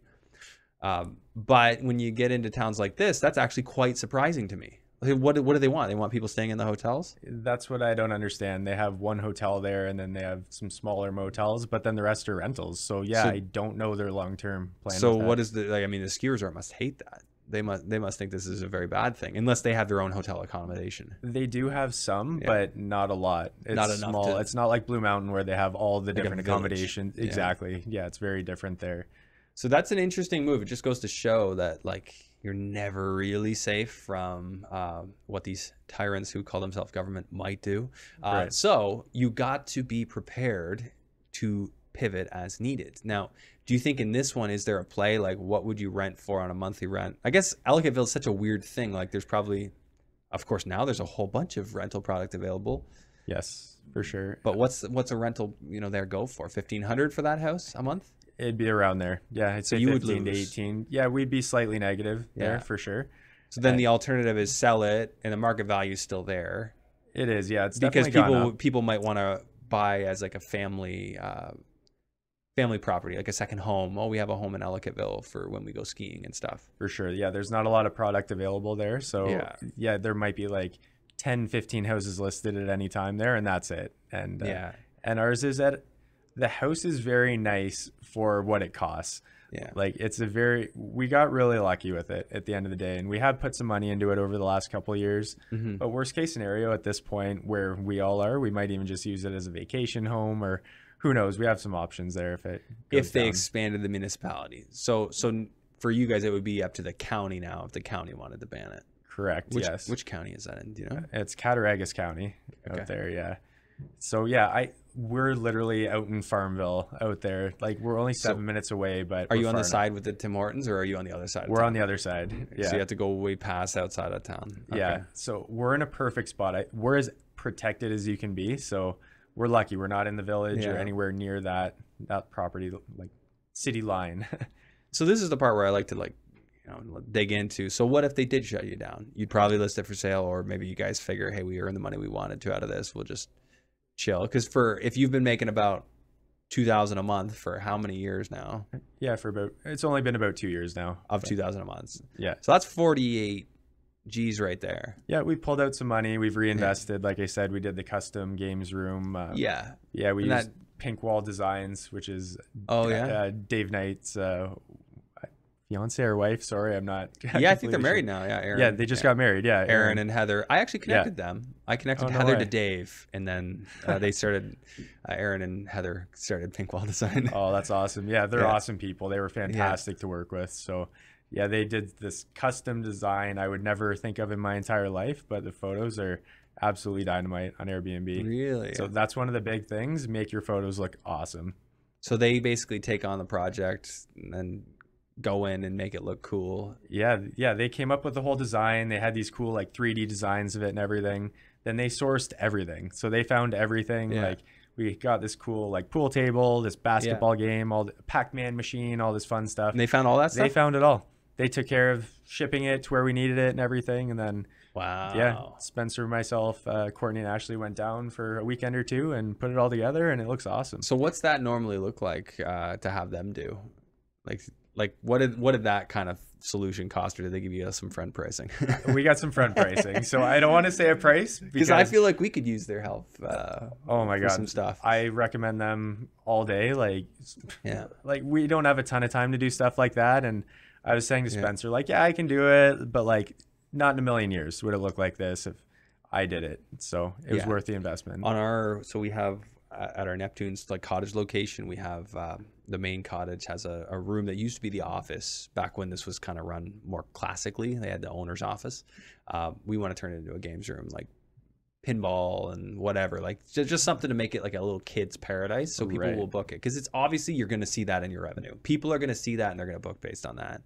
But when you get into towns like this, that's actually quite surprising to me. What do they want? They want people staying in the hotels? That's what I don't understand. They have one hotel there, and then they have some smaller motels, but then the rest are rentals. So I don't know their long-term plan. So what is the ski resort must hate that. They must think this is a very bad thing, unless they have their own hotel accommodation. They do have some, but not a lot. It's not enough small. It's not like Blue Mountain where they have all the different accommodations. Yeah. Exactly. Yeah, it's very different there. So that's an interesting move. It just goes to show that, like, you're never really safe from what these tyrants who call themselves government might do. Right. So you got to be prepared to pivot as needed. Now, do you think in this one, is there a play? Like, what would you rent for on a monthly rent? I guess Ellicottville is such a weird thing. Like, there's probably, of course, now there's a whole bunch of rental product available. Yes, for sure. But what's a rental, there go for? 1,500 for that house a month? It'd be around there. Yeah, I'd say you would 15 to lose. 18. Yeah, we'd be slightly negative Yeah. there for sure. So then the alternative is sell it, and the market value is still there. It is, yeah. It's Because definitely gone up. people might want to buy as like a family property, like a second home. Oh, we have a home in Ellicottville for when we go skiing and stuff. For sure. Yeah, there's not a lot of product available there. So yeah, there might be like 10, 15 houses listed at any time there, and that's it. And and ours is the house is very nice for what it costs. Yeah. Like we got really lucky with it at the end of the day, and we have put some money into it over the last couple of years. But worst case scenario at this point where we all are, we might even just use it as a vacation home, or who knows, we have some options there if they expanded the municipality. So for you guys, it would be up to the county now if the county wanted to ban it. Correct. Yes. Which county is that in? Do you know? It's Cattaraugus County out there. Yeah. So yeah, we're literally out in Farmville out there. Like we're only 7 minutes away, but are you on the side with the Tim Hortons, or are you on the other side? We're on the other side. Yeah. So you have to go way past outside of town. Okay. Yeah. So we're in a perfect spot. We're as protected as you can be. So we're lucky. We're not in the village or anywhere near that property, like city line. So this is the part where I like to dig into. So what if they did shut you down? You'd probably list it for sale, or maybe you guys figure, hey, we earned the money we wanted to out of this. We'll just chill. Because if you've been making about $2,000 a month for how many years now? Yeah, it's only been about 2 years now. Of $2,000 a month. Yeah. So that's 48 G's right there. Yeah, we pulled out some money. We've reinvested. Like I said, we did the custom games room. Yeah, we used Pink Wall Designs, which is Dave Knight's fiance or wife. Sorry, I'm not. Yeah, I think they're married now. Yeah, Aaron. Yeah, they just got married. Yeah, Aaron and Heather. I actually connected them. I connected Heather to Dave, and then they started. Aaron and Heather started Pink Wall Design. Oh, that's awesome. Yeah, they're awesome people. They were fantastic to work with. So yeah, they did this custom design I would never think of in my entire life, but the photos are absolutely dynamite on Airbnb. Really? So that's one of the big things. Make your photos look awesome. So they basically take on the project and go in and make it look cool. Yeah, they came up with the whole design. They had these cool like 3D designs of it and everything. Then they sourced everything. So they found everything. Like we got this cool like pool table, this basketball game, all the Pac-Man machine, all this fun stuff. And they found all that stuff? They found it all. They took care of shipping it to where we needed it and everything. And then Spencer, myself, Courtney, and Ashley went down for a weekend or two and put it all together, and it looks awesome. So what's that normally look like to have them do? Like what did that kind of solution cost, or did they give you some friend pricing? We got some friend pricing, so I don't want to say a price because I feel like we could use their help. Oh my god, some stuff. I recommend them all day. Like we don't have a ton of time to do stuff like that, and I was saying to Spencer, like, I can do it, but like not in a million years would it look like this if I did it. So it was worth the investment. So we have at our Neptune's like cottage location, we have the main cottage has a room that used to be the office back when this was kind of run more classically. They had the owner's office. We want to turn it into a games room, like pinball and whatever, like just something to make it like a little kid's paradise. So people will book it because it's obviously you're going to see that in your revenue. People are going to see that and they're going to book based on that.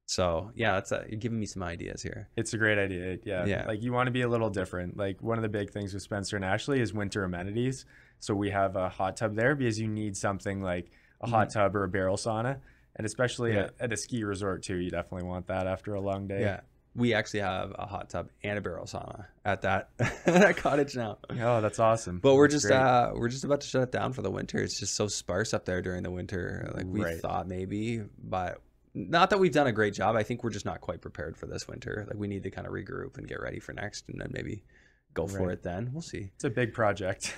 So yeah, you're giving me some ideas here. It's a great idea. Yeah. Like you want to be a little different. Like one of the big things with Spencer and Ashley is winter amenities. So we have a hot tub there because you need something like a hot tub or a barrel sauna. And especially at a ski resort too, you definitely want that after a long day. Yeah. We actually have a hot tub and a barrel sauna at that cottage now. Oh, that's awesome. But we're just about to shut it down for the winter. It's just so sparse up there during the winter. Like we thought maybe, but not that we've done a great job. I think we're just not quite prepared for this winter. Like we need to kind of regroup and get ready for next, and then maybe go for it then. We'll see. It's a big project.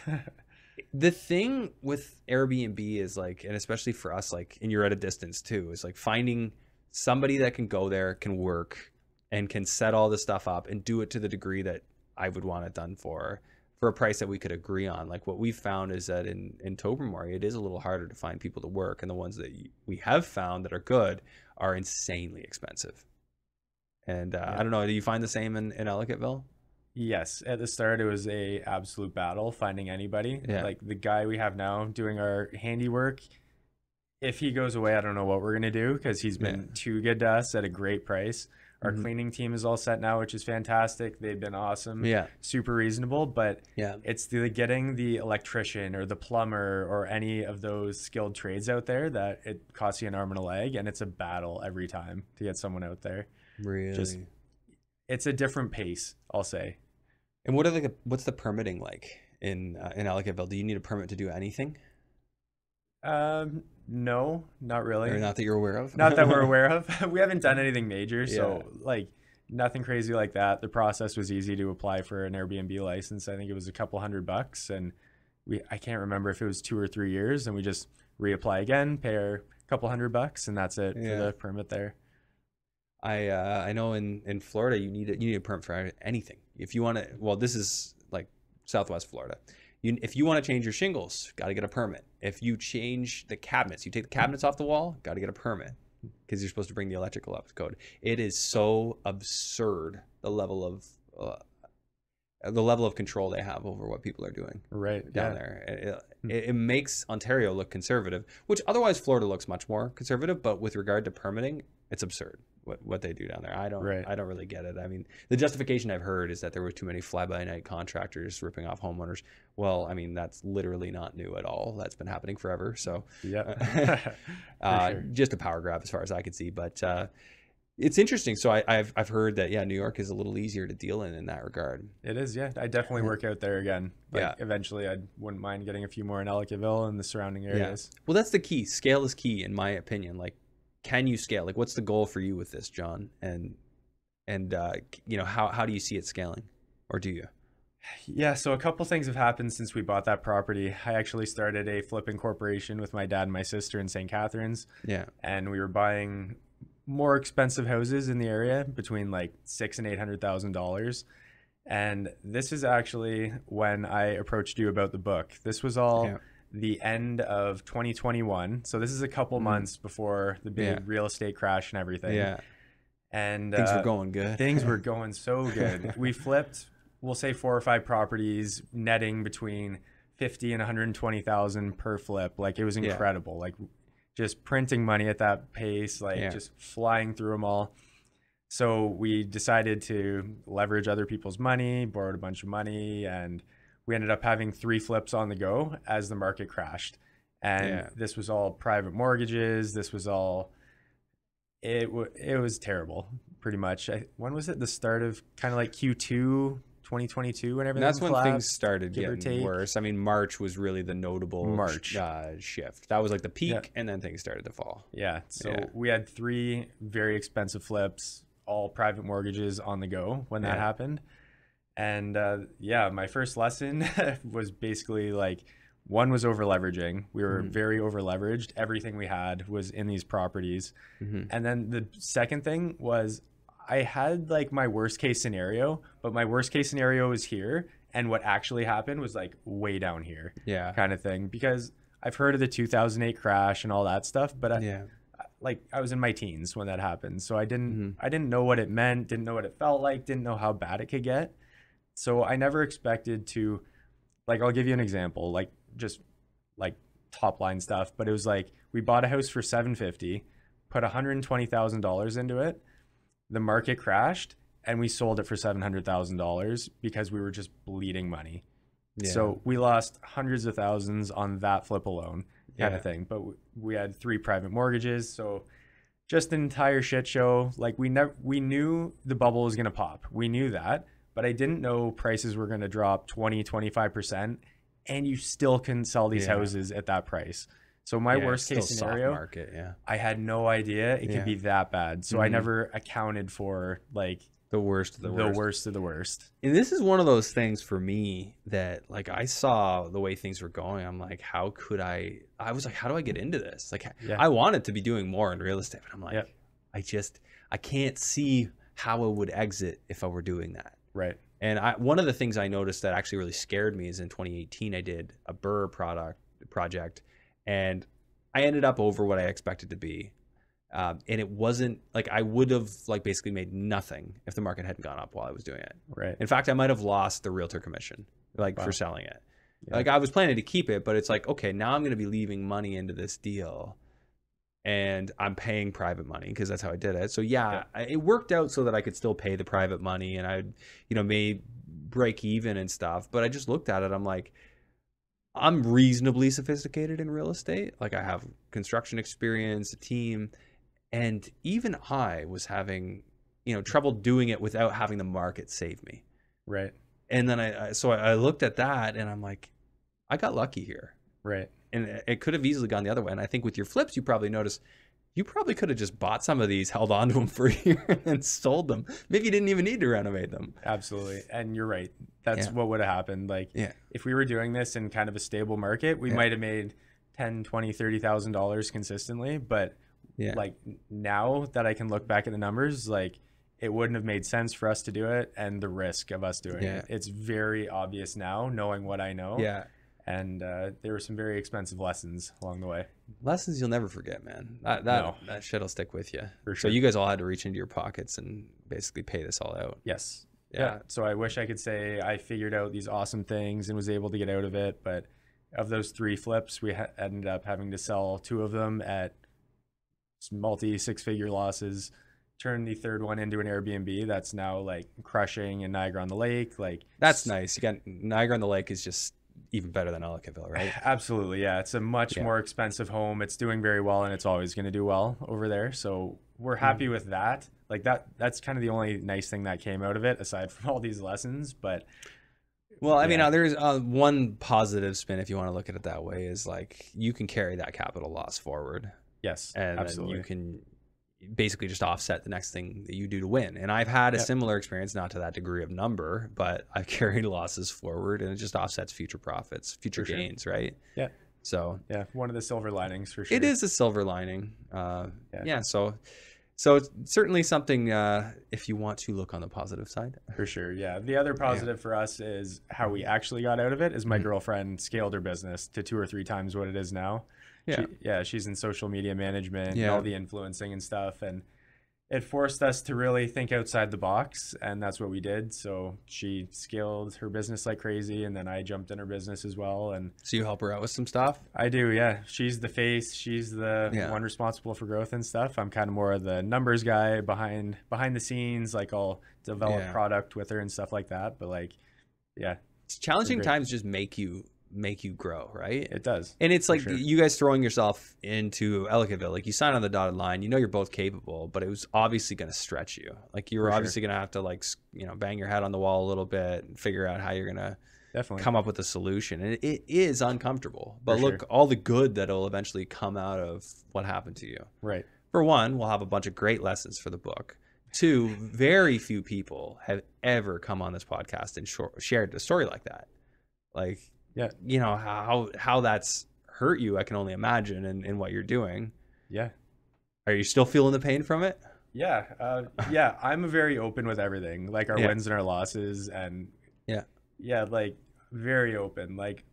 The thing with Airbnb is like, and especially for us, like, and you're at a distance too, is like finding somebody that can go there, can work, and can set all this stuff up and do it to the degree that I would want it done for a price that we could agree on. Like what we've found is that in Tobermory, it is a little harder to find people to work. And the ones that we have found that are good are insanely expensive. And I don't know, do you find the same in Ellicottville? Yes. At the start, it was a absolute battle finding anybody. Yeah. Like the guy we have now doing our handiwork, if he goes away, I don't know what we're going to do because he's been too good to us at a great price. Our cleaning team is all set now, which is fantastic. They've been awesome. Yeah. Super reasonable, but Yeah. it's getting the electrician or the plumber or any of those skilled trades out there that it costs you an arm and a leg, and it's a battle every time to get someone out there. Really? It's a different pace, I'll say. And what's the permitting like in Ellicottville? Do you need a permit to do anything? No, not really. Or not that you're aware of? Not that we're aware of. We haven't done anything major, so like nothing crazy like that. The process was easy to apply for an Airbnb license. I think it was a couple $100, and I can't remember if it was 2 or 3 years, and we just reapply again, pay our couple $100, and that's it for the permit there. I know in Florida you need a permit for anything. If you want to, well, this is like Southwest Florida. If you want to change your shingles, got to get a permit. If you change the cabinets, you take the cabinets off the wall, got to get a permit because you're supposed to bring the electrical up to code. It is so absurd the level of control they have over what people are doing down there. It makes Ontario look conservative, which otherwise Florida looks much more conservative. But with regard to permitting, it's absurd what they do down there. I don't really get it. I mean, the justification I've heard is that there were too many fly-by-night contractors ripping off homeowners. Well, I mean, that's literally not new at all. That's been happening forever. So just a power grab as far as I could see. But it's interesting. So I've heard that New York is a little easier to deal in that regard. It is, yeah. I definitely work out there again. Eventually, I wouldn't mind getting a few more in Ellicottville and the surrounding areas. Well, that's the key. Scale is key, in my opinion. Like, can you scale? Like, what's the goal for you with this, John? And how do you see it scaling, or do you? Yeah, so a couple things have happened since we bought that property. I actually started a flipping corporation with my dad and my sister in St. Catharines. Yeah, and we were buying more expensive houses in the area between like $600,000 and $800,000. And this is actually when I approached you about the book. This was all the end of 2021. So this is a couple months before the big real estate crash and everything. Yeah. And things were going good. Things were going so good. We flipped, we'll say 4 or 5 properties, netting between 50 and 120,000 per flip. Like, it was incredible. Like, just printing money at that pace, like just flying through them all. So we decided to leverage other people's money, borrowed a bunch of money, and we ended up having 3 flips on the go as the market crashed. And this was all private mortgages. This was all, it was terrible, pretty much. When was it? The start of kind of like Q2 2022 and everything. That's when things started getting worse. I mean, March was really the notable shift. That was like the peak, and then things started to fall. Yeah. So we had 3 very expensive flips, all private mortgages on the go when that happened. And my first lesson was basically like, one was over leveraging. We were very over leveraged. Everything we had was in these properties. And then the second thing was, I had like my worst case scenario, but my worst case scenario was here. And what actually happened was like way down here, kind of thing. Because I've heard of the 2008 crash and all that stuff, but I was in my teens when that happened. So I didn't know what it meant, didn't know what it felt like, didn't know how bad it could get. So I never expected to, like, I'll give you an example, like just like top line stuff, but it was like, we bought a house for $750, put $120,000 into it. The market crashed and we sold it for $700,000 because we were just bleeding money. So we lost hundreds of thousands on that flip alone, kind of thing. But we had 3 private mortgages. So just an entire shit show. Like, we knew the bubble was going to pop. We knew that, but I didn't know prices were going to drop 20, 25%. And you still can sell these houses at that price. So my worst case scenario, market, I had no idea it could be that bad. So I never accounted for like the worst of the worst. And this is one of those things for me that, like, I saw the way things were going. I'm like, how could I was like, how do I get into this? Like, I wanted to be doing more in real estate, but I'm like, I can't see how I would exit if I were doing that. Right. And one of the things I noticed that actually really scared me is in 2018, I did a BRRRR project. And I ended up over what I expected to be. And it wasn't like, I would have like basically made nothing if the market hadn't gone up while I was doing it. Right. In fact, I might have lost the realtor commission, like for selling it. Like, I was planning to keep it, but it's like, okay, now I'm going to be leaving money into this deal and I'm paying private money because that's how I did it. So yeah, it worked out so that I could still pay the private money, and I'd, you know, may break even and stuff. But I just looked at it. I'm like, I'm reasonably sophisticated in real estate. Like, I have construction experience, a team, and even I was having, you know, trouble doing it without having the market save me. Right. And then I looked at that and I'm like, I got lucky here. Right. And it could have easily gone the other way. And I think with your flips, you probably noticed you probably could have just bought some of these, held on to them for a year, and sold them. Maybe you didn't even need to renovate them. Absolutely. And you're right. That's what would have happened. Like, if we were doing this in kind of a stable market, we might have made $10,000, $20,000, $30,000 consistently. But like, now that I can look back at the numbers, like, it wouldn't have made sense for us to do it, and the risk of us doing it. It's very obvious now, knowing what I know. Yeah. And there were some very expensive lessons along the way. Lessons you'll never forget, man. That shit'll stick with you. For sure. So you guys all had to reach into your pockets and basically pay this all out. Yes. Yeah. So I wish I could say I figured out these awesome things and was able to get out of it. But of those 3 flips, we ended up having to sell 2 of them at multi-6-figure losses. Turn the 3rd one into an Airbnb that's now like crushing in Niagara on the Lake. Like, that's nice. You got Niagara on the Lake is just even better than Ellicottville, right? Absolutely. Yeah. It's a much more expensive home. It's doing very well, and it's always going to do well over there. So we're happy with that. Like, that's kind of the only nice thing that came out of it, aside from all these lessons. But well, I mean, there's one positive spin, if you want to look at it that way, is like, you can carry that capital loss forward. Yes, and absolutely. Then you can basically just offset the next thing that you do to win. And I've had a similar experience, not to that degree of number, but I've carried losses forward, and it just offsets future profits, future gains, right? Yeah. So yeah, one of the silver linings for sure. It is a silver lining. So it's certainly something, if you want to look on the positive side. For sure, yeah. The other positive for us is how we actually got out of it is my girlfriend scaled her business to 2 or 3 times what it is now. She's in social media management and all the influencing and stuff, and it forced us to really think outside the box, and that's what we did. So she scaled her business like crazy, and then I jumped in her business as well. And so you help her out with some stuff? I do, yeah. She's the face. She's the one responsible for growth and stuff. I'm kind of more of the numbers guy behind the scenes. Like, I'll develop product with her and stuff like that. But like, it's challenging times just make you grow, right? It does. And it's like you guys throwing yourself into Ellicottville, like, you sign on the dotted line, you know you're both capable, but it was obviously going to stretch you. Like, you were obviously going to have to, like, you know, bang your head on the wall a little bit and figure out how you're going to come up with a solution. And it is uncomfortable, but look, all the good that'll eventually come out of what happened to you. Right. For one, we'll have a bunch of great lessons for the book. 2, very few people have ever come on this podcast and shared a story like that. Like, you know, how that's hurt you, I can only imagine, in what you're doing. Yeah. Are you still feeling the pain from it? Yeah. I'm very open with everything, like our wins and our losses, and like, very open. Like,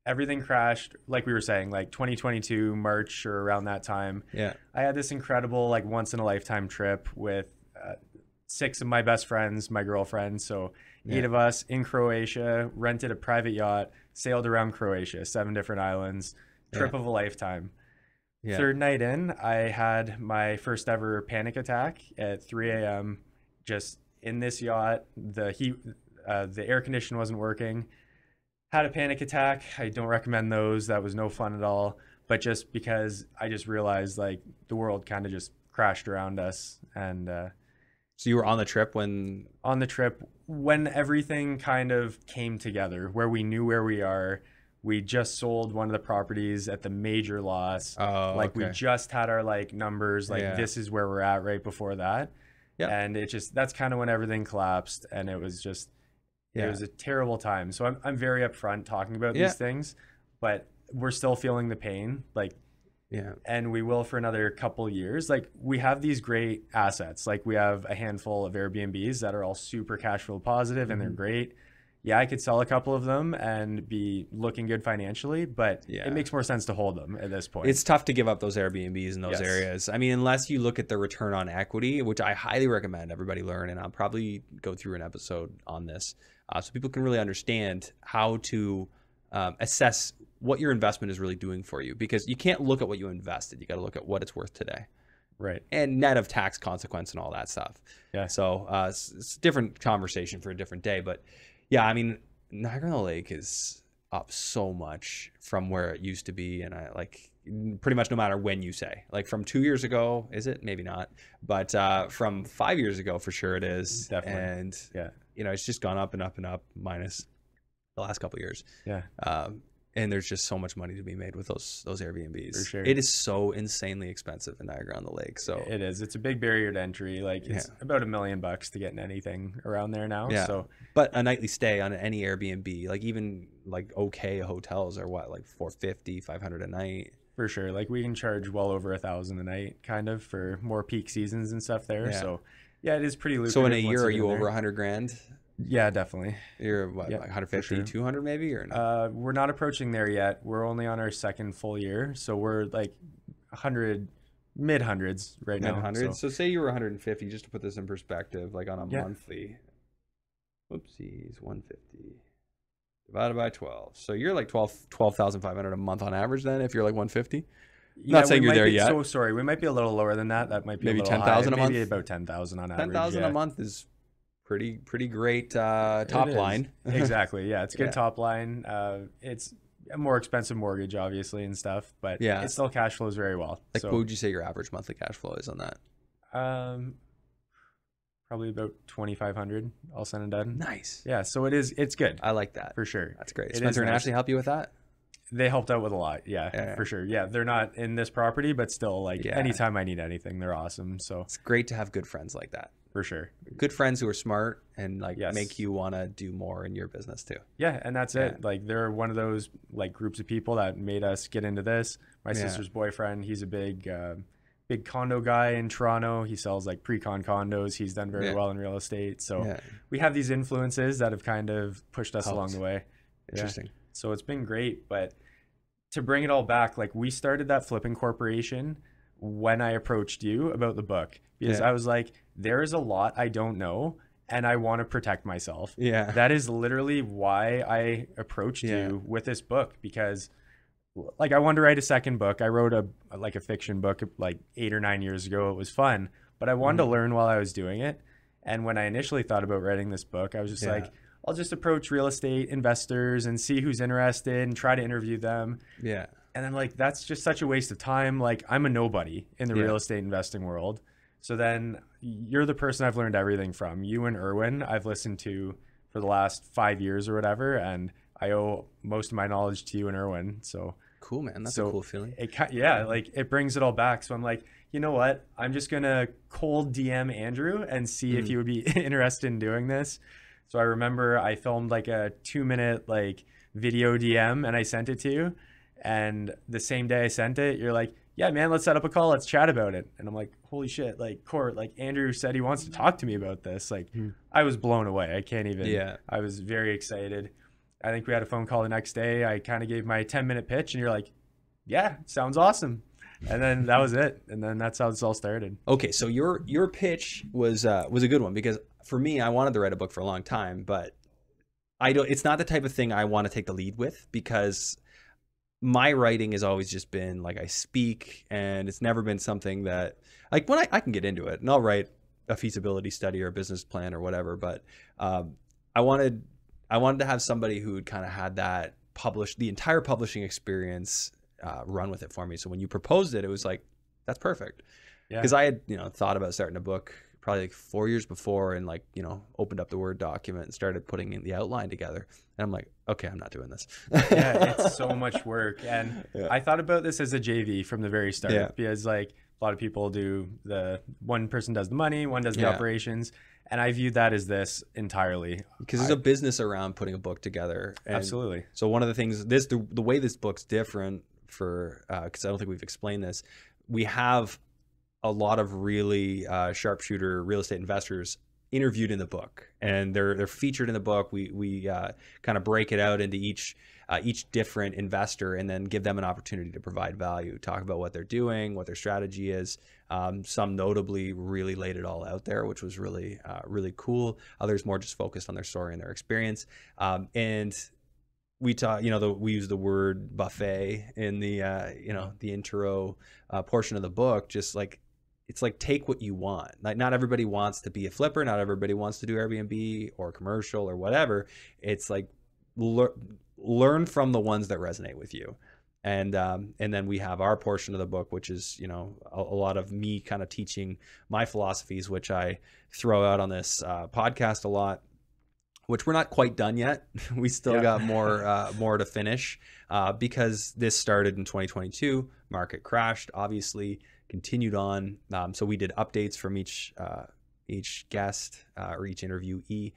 everything crashed, like we were saying, like 2022 March or around that time. I had this incredible, like, once in a lifetime trip with 6 of my best friends, my girlfriend. So 8 of us in Croatia, rented a private yacht, sailed around Croatia, 7 different islands, trip of a lifetime. 3rd night in, I had my first ever panic attack at 3 a.m. just in this yacht. The air condition wasn't working. Had a panic attack. I don't recommend those. That was no fun at all. But just because I just realized, like, the world kind of just crashed around us. And so you were on the trip when? On the trip when everything kind of came together, where we knew where we are. We just sold one of the properties at the major loss. We just had our, like, numbers, like, this is where we're at right before that. And it just, that's kind of when everything collapsed, and it was just, it was a terrible time. So I'm very upfront talking about these things, but we're still feeling the pain. Like, and we will for another couple years. Like, we have these great assets. Like, we have a handful of Airbnbs that are all super cash flow positive, and they're great. I could sell a couple of them and be looking good financially, but it makes more sense to hold them at this point. It's tough to give up those Airbnbs in those areas. I mean, unless you look at the return on equity, which I highly recommend everybody learn, and I'll probably go through an episode on this so people can really understand how to assess what your investment is really doing for you, because you can't look at what you invested. You got to look at what it's worth today. Right. And net of tax consequence and all that stuff. Yeah. So it's a different conversation for a different day. But yeah, I mean, Niagara-on-the-Lake is up so much from where it used to be. And I like pretty much no matter when you say, like from 2 years ago, is it? Maybe not. But from 5 years ago, for sure it is. Definitely. And, Yeah. you know, it's just gone up and up and up minus the last couple of years. Yeah. And there's just so much money to be made with those Airbnbs. For sure. It is so insanely expensive in Niagara-on-the-Lake. So it is. It's a big barrier to entry. Like it's about $1 million to get in anything around there now. Yeah. So, but a nightly stay on any Airbnb, like even like okay hotels are what, like $450, $500 a night. for sure. Like we can charge well over $1,000 a night, kind of, for more peak seasons and stuff there. Yeah. So, yeah, it is pretty lucrative. So in a once year, are get you in over there. 100 grand? Yeah, definitely. You're what, Yeah, like 150, sure. 200 maybe, or no? We're not approaching there yet. We're only on our second full year, so we're like 100, mid hundreds right now. Mid-hundreds. So say you were 150, just to put this in perspective, like on a monthly. Whoopsies, 150 divided by 12. So you're like 12,500 a month on average then, if you're like 150. Yeah, Not saying we you're might there be, yet. So sorry, we might be a little lower than that. That might be Maybe a little 10,000 a high. month? Maybe about 10,000 on average. 10,000 a month is pretty great top It is. line. Exactly. Yeah, it's good Yeah. top line. It's a more expensive mortgage, obviously, and stuff, but Yeah. it still cash flows very well. Like, So, what would you say your average monthly cash flow is on that? probably about 2,500 all said and done. Nice. Yeah, so it's good I like that. for sure. That's great. It is Spencer and nice. Ashley help you with that? They helped out with a lot. Yeah, Yeah. for sure. Yeah, they're not in this property, but still, like Yeah. anytime I need anything, they're awesome. So It's great to have good friends like that. for sure. Good friends who are smart and like Yes. make you want to do more in your business too. Yeah, and that's Yeah. it. Like they're one of those like groups of people that made us get into this. My Yeah. sister's boyfriend, he's a big condo guy in Toronto. He sells like pre-con condos. He's done very Yeah. well in real estate. So Yeah. we have these influences that have kind of pushed us along Helped. the way. Interesting. So it's been great, but to bring it all back, like we started that flipping corporation when I approached you about the book, because Yeah. I was like, there is a lot I don't know and I want to protect myself. Yeah. That is literally why I approached Yeah. you with this book, because like I wanted to write a second book. I wrote a fiction book like 8 or 9 years ago. It was fun, but I wanted to learn while I was doing it. And when I initially thought about writing this book, I was just Yeah. like, I'll just approach real estate investors and see who's interested and try to interview them. Yeah. And I'm like, that's just such a waste of time. Like I'm a nobody in the Yeah. real estate investing world. So then you're the person I've learned everything from. You and Erwin, I've listened to for the last 5 years or whatever. And I owe most of my knowledge to you and Erwin. So Cool, man. That's So- a cool feeling. yeah, like it brings it all back. So I'm like, you know what? I'm just going to cold DM Andrew and see if he would be interested in doing this. So I remember I filmed like a 2-minute like video DM and I sent it to you. And the same day I sent it, you're like, yeah, man, let's set up a call. Let's chat about it. And I'm like, holy shit, like Court, like Andrew said he wants to talk to me about this. Like I was blown away. I can't even, Yeah. I was very excited. I think we had a phone call the next day. I kind of gave my 10-minute pitch and you're like, yeah, sounds awesome. And then that was it. And then that's how this all started. Okay, so your pitch was a good one, because for me, I wanted to write a book for a long time, but it's not the type of thing I want to take the lead with, because my writing has always just been like I speak, and it's never been something that like when I can get into it and I'll write a feasibility study or a business plan or whatever, but I wanted to have somebody who had kind of had that the entire publishing experience run with it for me. So when you proposed it, it was like, that's perfect. Yeah. Because I had, thought about starting a book probably like 4 years before, and like, opened up the Word document and started putting in the outline together. And I'm like, okay, I'm not doing this. Yeah, it's so much work. And Yeah. I thought about this as a JV from the very start, Yeah. because like a lot of people do one person does the money, one does the Yeah. operations. And I viewed that as this entirely. Because there's a business around putting a book together. And Absolutely. So one of the things, the way this book's different because I don't think we've explained this, we have a lot of really sharpshooter real estate investors interviewed in the book, and they're featured in the book. We kind of break it out into each different investor, and then give them an opportunity to provide value, talk about what they're doing, what their strategy is. Some notably really laid it all out there, which was really cool. Others more just focused on their story and their experience. And we talk, we use the word buffet in the, the intro portion of the book, just like, it's like, take what you want. Like, not everybody wants to be a flipper. Not everybody wants to do Airbnb or commercial or whatever. It's like, learn from the ones that resonate with you. And then we have our portion of the book, which is, a lot of me kind of teaching my philosophies, which I throw out on this podcast a lot, which we're not quite done yet. We still got more to finish because this started in 2022. Market crashed, obviously, continued on. So we did updates from each guest or each interviewee,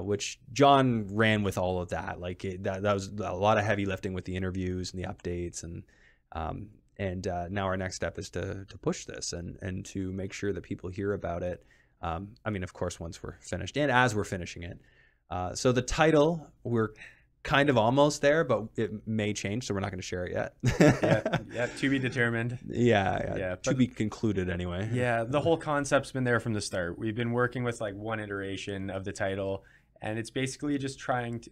which John ran with all of that. Like that was a lot of heavy lifting with the interviews and the updates, and now our next step is to push this and to make sure that people hear about it. I mean, of course, once we're finished and as we're finishing it. So the title, we're kind of almost there, but it may change, so we're not going to share it yet. yeah, to be determined. Yeah, to be concluded anyway. Yeah, the whole concept's been there from the start. We've been working with like one iteration of the title, and it's basically just trying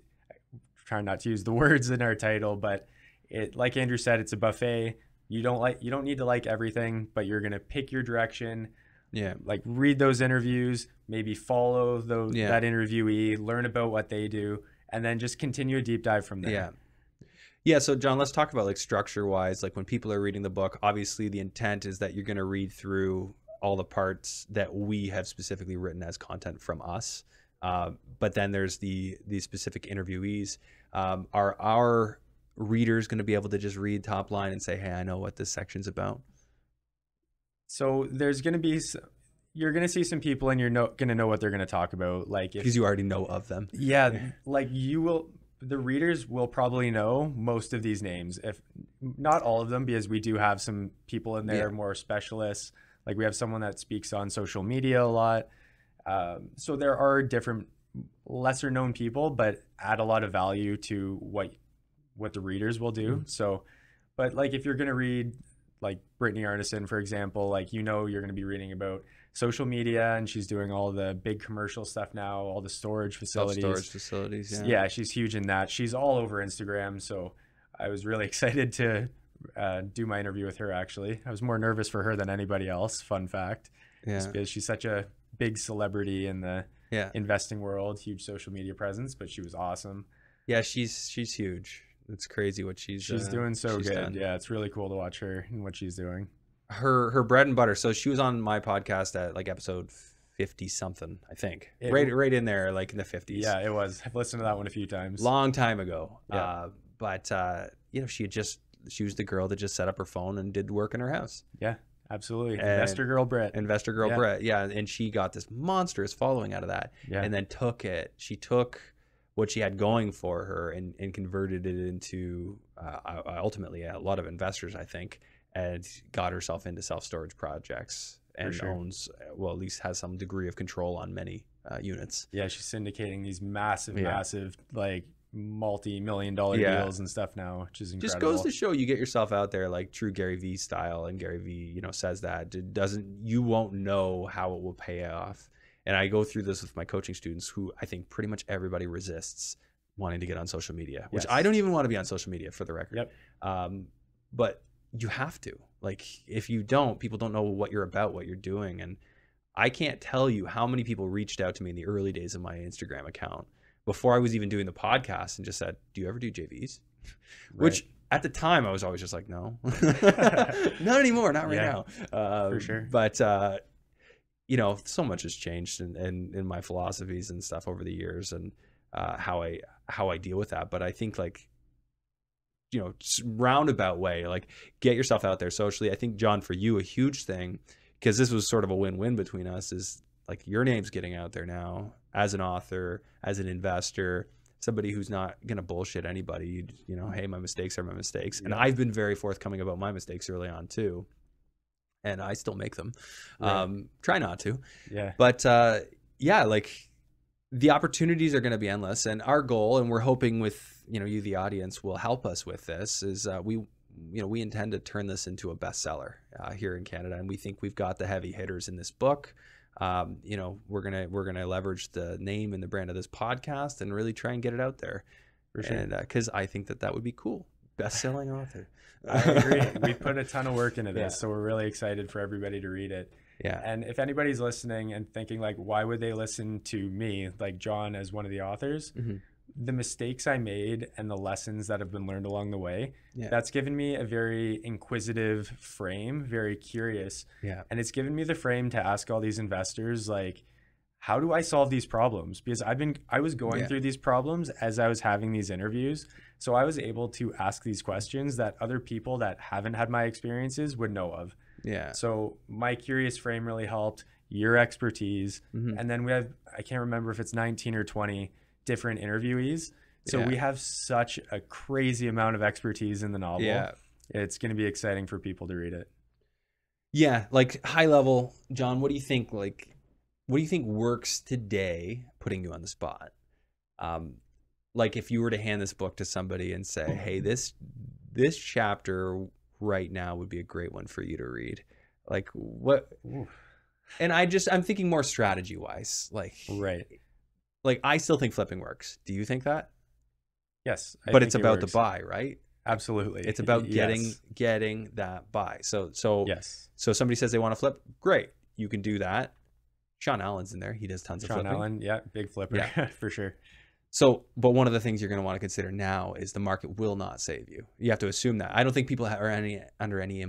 not to use the words in our title, but it, like Andrew said, it's a buffet. You don't need to like everything, but you're going to pick your direction. Yeah, like read those interviews, maybe follow that interviewee, learn about what they do, and then just continue a deep dive from there. Yeah. So John, let's talk about like structure wise, like when people are reading the book, obviously the intent is that you're going to read through all the parts that we have specifically written as content from us. But then there's the specific interviewees. Are our readers going to be able to just read top line and say, hey, I know what this section's about? So there's going to be, you're going to see some people and you're going to know what they're going to talk about. Like, because you already know of them. Yeah. Like the readers will probably know most of these names, if not all of them, because we do have some people in there, more specialists. Like we have someone that speaks on social media a lot. So there are different lesser known people, but add a lot of value to what the readers will do. So, but like, if you're going to read like Brittany Arneson, for example, like, you're going to be reading about social media, and she's doing all the big commercial stuff now, all the storage facilities. Self-storage facilities, yeah, she's huge in that. She's all over Instagram, so I was really excited to do my interview with her, actually. I was more nervous for her than anybody else, fun fact. Just because she's such a big celebrity in the investing world, huge social media presence, but she was awesome. Yeah, she's huge. It's crazy what she's doing. So good. Done. Yeah, it's really cool to watch her and what she's doing. Her bread and butter. So she was on my podcast at like episode 50 something, I think. Right in there, like in the 50s. Yeah, it was. I've listened to that one a few times. Long time ago. Yeah. But she was the girl that just set up her phone and did work in her house. Yeah, absolutely. Investor Girl Britt. Yeah, and she got this monstrous following out of that. Yeah. And then she took what she had going for her and converted it into ultimately a lot of investors, I think, and got herself into self-storage projects and owns, well, at least has some degree of control on many units. Yeah, she's syndicating these massive, like multi-million-dollar deals and stuff now, which is incredible. Just goes to show, you get yourself out there like true Gary Vee style, and Gary Vee, says that you won't know how it will pay off. And I go through this with my coaching students, who I think pretty much everybody resists wanting to get on social media, which I don't even want to be on social media, for the record. But you have to. Like, if you don't, people don't know what you're about, what you're doing. And I can't tell you how many people reached out to me in the early days of my Instagram account before I was even doing the podcast and just said, do you ever do JVs? Which at the time I was always just like, no, not anymore. Not right now. For sure. But, so much has changed in my philosophies and stuff over the years, and how I deal with that. But I think, like, roundabout way, like, get yourself out there socially. I think, John, for you, a huge thing, because this was sort of a win-win between us, is like your name's getting out there now as an author, as an investor, somebody who's not going to bullshit anybody. Hey, my mistakes are my mistakes. And I've been very forthcoming about my mistakes early on too. And I still make them. Try not to. Yeah. But like, the opportunities are going to be endless. And our goal, and we're hoping with, you, the audience, will help us with this, is we intend to turn this into a bestseller here in Canada. And we think we've got the heavy hitters in this book. We're gonna leverage the name and the brand of this podcast and really try and get it out there. For sure. And because I think that would be cool. Best-selling author. I agree. We put a ton of work into this, Yeah. so we're really excited for everybody to read it. Yeah. And if anybody's listening and thinking like, why would they listen to me, like John, as one of the authors? The mistakes I made and the lessons that have been learned along the way, that's given me a very inquisitive frame, very curious. Yeah. And it's given me the frame to ask all these investors, like, how do I solve these problems? Because I was going through these problems as I was having these interviews. So I was able to ask these questions that other people that haven't had my experiences would know of. Yeah. So my curious frame really helped, your expertise. And then we have, I can't remember if it's 19 or 20 different interviewees. So we have such a crazy amount of expertise in the novel. Yeah. It's going to be exciting for people to read it. Yeah. Like high level, John, what do you think? Like, what do you think works today, putting you on the spot? Like if you were to hand this book to somebody and say, hey, this chapter right now would be a great one for you to read. Like what? Oof. And I'm thinking more strategy wise, like, right. Like I still think flipping works. Do you think that? Yes. But it's about the buy, right? Absolutely. It's about getting that buy. So yes. So somebody says they want to flip. Great. You can do that. Sean Allen's in there. He does tons of flipping. Sean Allen, yeah, big flipper, yeah. For sure. So, but one of the things you're going to want to consider now is the market will not save you. You have to assume that. I don't think people are under any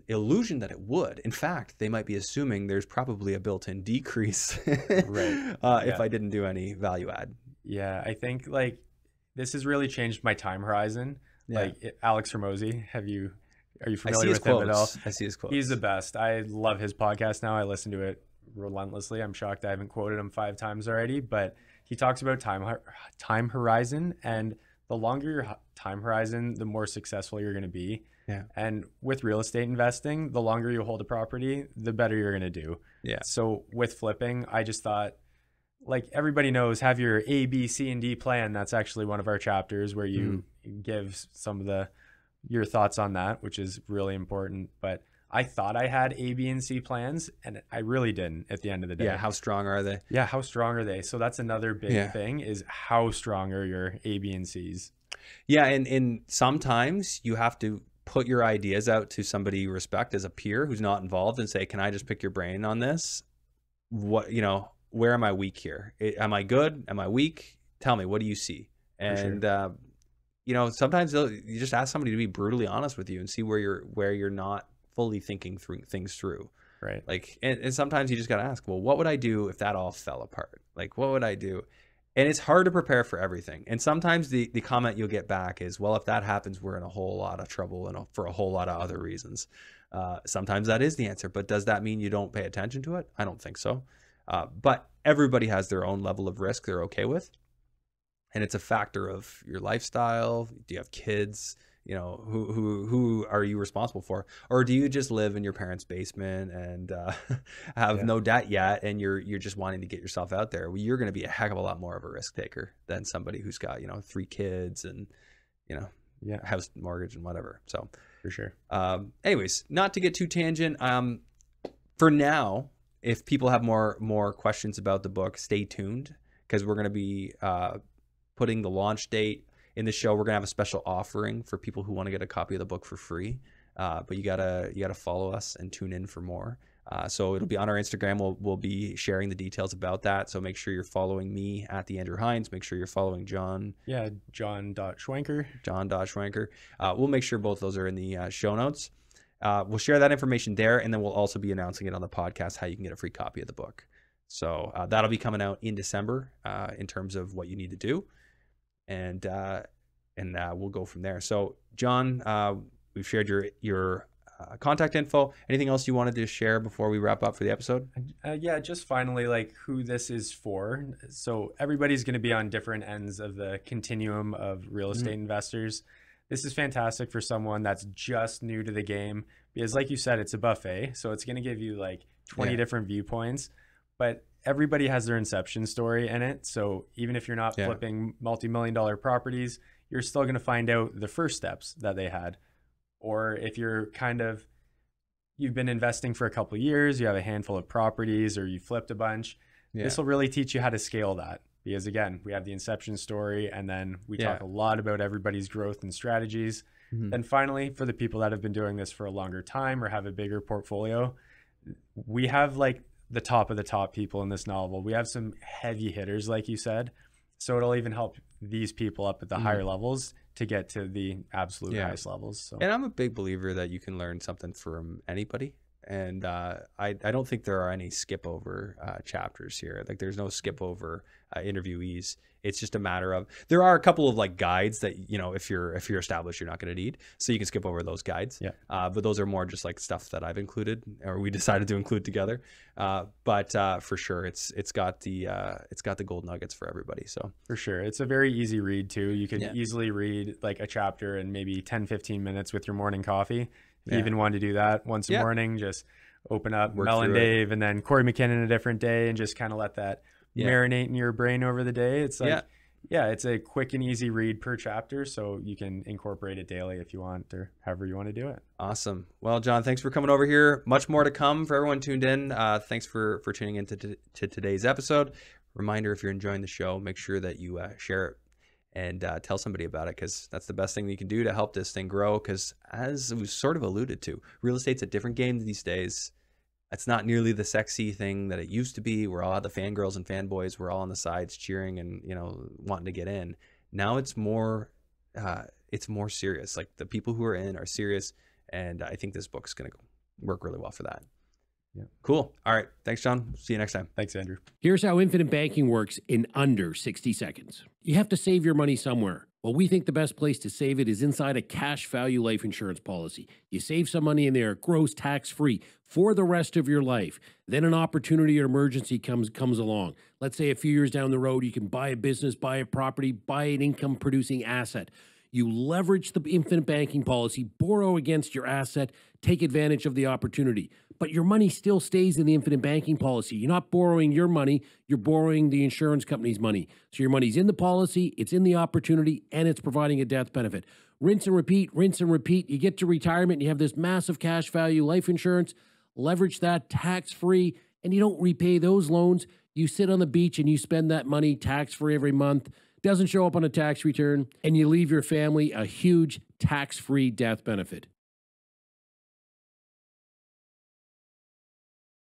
illusion that it would. In fact, they might be assuming there's probably a built-in decrease right. If I didn't do any value add. Yeah, I think like this has really changed my time horizon. Yeah. Like Alex Hormozy, are you familiar with him at all? I see his quotes. He's the best. I love his podcast now. I listen to it relentlessly. I'm shocked I haven't quoted him 5 times already, but he talks about time horizon, and the longer your time horizon, the more successful you're going to be. Yeah. And with real estate investing, the longer you hold a property, the better you're going to do. Yeah. So with flipping, I just thought, like everybody knows, have your A, B, C, and D plan. That's actually one of our chapters where you give some of your thoughts on that, which is really important. But I thought I had A, B, and C plans, and I really didn't at the end of the day. Yeah, how strong are they? Yeah, how strong are they? So that's another big thing, is how strong are your A, B, and Cs? Yeah, and sometimes you have to put your ideas out to somebody you respect as a peer who's not involved and say, can I just pick your brain on this? What, where am I weak here? Am I good? Am I weak? Tell me, what do you see? And, sometimes you just ask somebody to be brutally honest with you and see where you're not fully thinking things through. Right. Like, and sometimes you just got to ask, well, what would I do if that all fell apart? Like, what would I do? And it's hard to prepare for everything. And sometimes the comment you'll get back is, well, if that happens, we're in a whole lot of trouble and for a whole lot of other reasons. Sometimes that is the answer, but does that mean you don't pay attention to it? I don't think so. But everybody has their own level of risk they're okay with. And it's a factor of your lifestyle. Do you have kids? Who are you responsible for? Or do you just live in your parents' basement and have no debt yet, and you're just wanting to get yourself out there? Well, you're going to be a heck of a lot more of a risk taker than somebody who's got 3 kids and house mortgage and whatever. So for sure. Anyways, not to get too tangent. For now, if people have more questions about the book, stay tuned, because we're going to be putting the launch date in the show. We're gonna have a special offering for people who want to get a copy of the book for free, but you gotta follow us and tune in for more. So it'll be on our Instagram. We'll be sharing the details about that. So make sure you're following me at the Andrew Hines. Make sure you're following John. Yeah, John.Schwenker. John.Schwenker. We'll make sure both those are in the show notes. We'll share that information there, and then we'll also be announcing it on the podcast how you can get a free copy of the book. So that'll be coming out in December in terms of what you need to do. And we'll go from there. So, John, we've shared your contact info. Anything else you wanted to share before we wrap up for the episode? Yeah, just finally, like who this is for. So everybody's going to be on different ends of the continuum of real estate investors. This is fantastic for someone that's just new to the game, because like you said, it's a buffet. So it's going to give you like 20 different viewpoints, but everybody has their inception story in it. So even if you're not flipping multi-million-dollar properties, you're still going to find out the first steps that they had. Or if you've been investing for a couple of years, you have a handful of properties, or you flipped a bunch, this will really teach you how to scale that. because again, we have the inception story, and then we Yeah. talk a lot about everybody's growth and strategies. Then finally, for the people that have been doing this for a longer time or have a bigger portfolio, we have like the top of the top people in this novel. We have some heavy hitters, like you said. So it'll even help these people up at the higher levels to get to the absolute highest levels. So. And I'm a big believer that you can learn something from anybody. And I don't think there are any skip over chapters here. Like there's no skip over interviewees. It's just a matter of, there are a couple of like guides that, you know, if you're established, you're not going to need. So you can skip over those guides. Yeah. But those are more just like stuff that I've included or we decided to include together. But for sure, it's got the gold nuggets for everybody. So for sure. It's a very easy read too. You can easily read like a chapter in maybe 10, 15 minutes with your morning coffee. If you even want to do that once a morning, just open up Mel and Dave and then Corey McKinnon a different day and just kind of let that marinate in your brain over the day. It's like, it's a quick and easy read per chapter. So you can incorporate it daily if you want or however you want to do it. Awesome. Well, John, thanks for coming over here. Much more to come for everyone tuned in. Thanks for tuning in to today's episode. Reminder, if you're enjoying the show, make sure that you share it and tell somebody about it, because that's the best thing that you can do to help this thing grow. Because as we sort of alluded to, real estate's a different game these days. It's not nearly the sexy thing that it used to be, where all the fangirls and fanboys were all on the sides cheering and, you know, wanting to get in. Now it's more serious. Like the people who are in are serious, and I think this book's going to work really well for that. Yeah. Cool. All right. Thanks, John. See you next time. Thanks, Andrew. Here's how infinite banking works in under 60 seconds. You have to save your money somewhere. Well, we think the best place to save it is inside a cash value life insurance policy. You save some money in there, it grows tax-free for the rest of your life. Then an opportunity or emergency comes along. Let's say a few years down the road, you can buy a business, buy a property, buy an income-producing asset. You leverage the infinite banking policy, borrow against your asset, take advantage of the opportunity. But your money still stays in the infinite banking policy. You're not borrowing your money, you're borrowing the insurance company's money. So your money's in the policy, it's in the opportunity, and it's providing a death benefit. Rinse and repeat, rinse and repeat. You get to retirement, and you have this massive cash value life insurance. Leverage that tax-free, and you don't repay those loans. You sit on the beach and you spend that money tax-free every month. Doesn't show up on a tax return, and you leave your family a huge tax-free death benefit.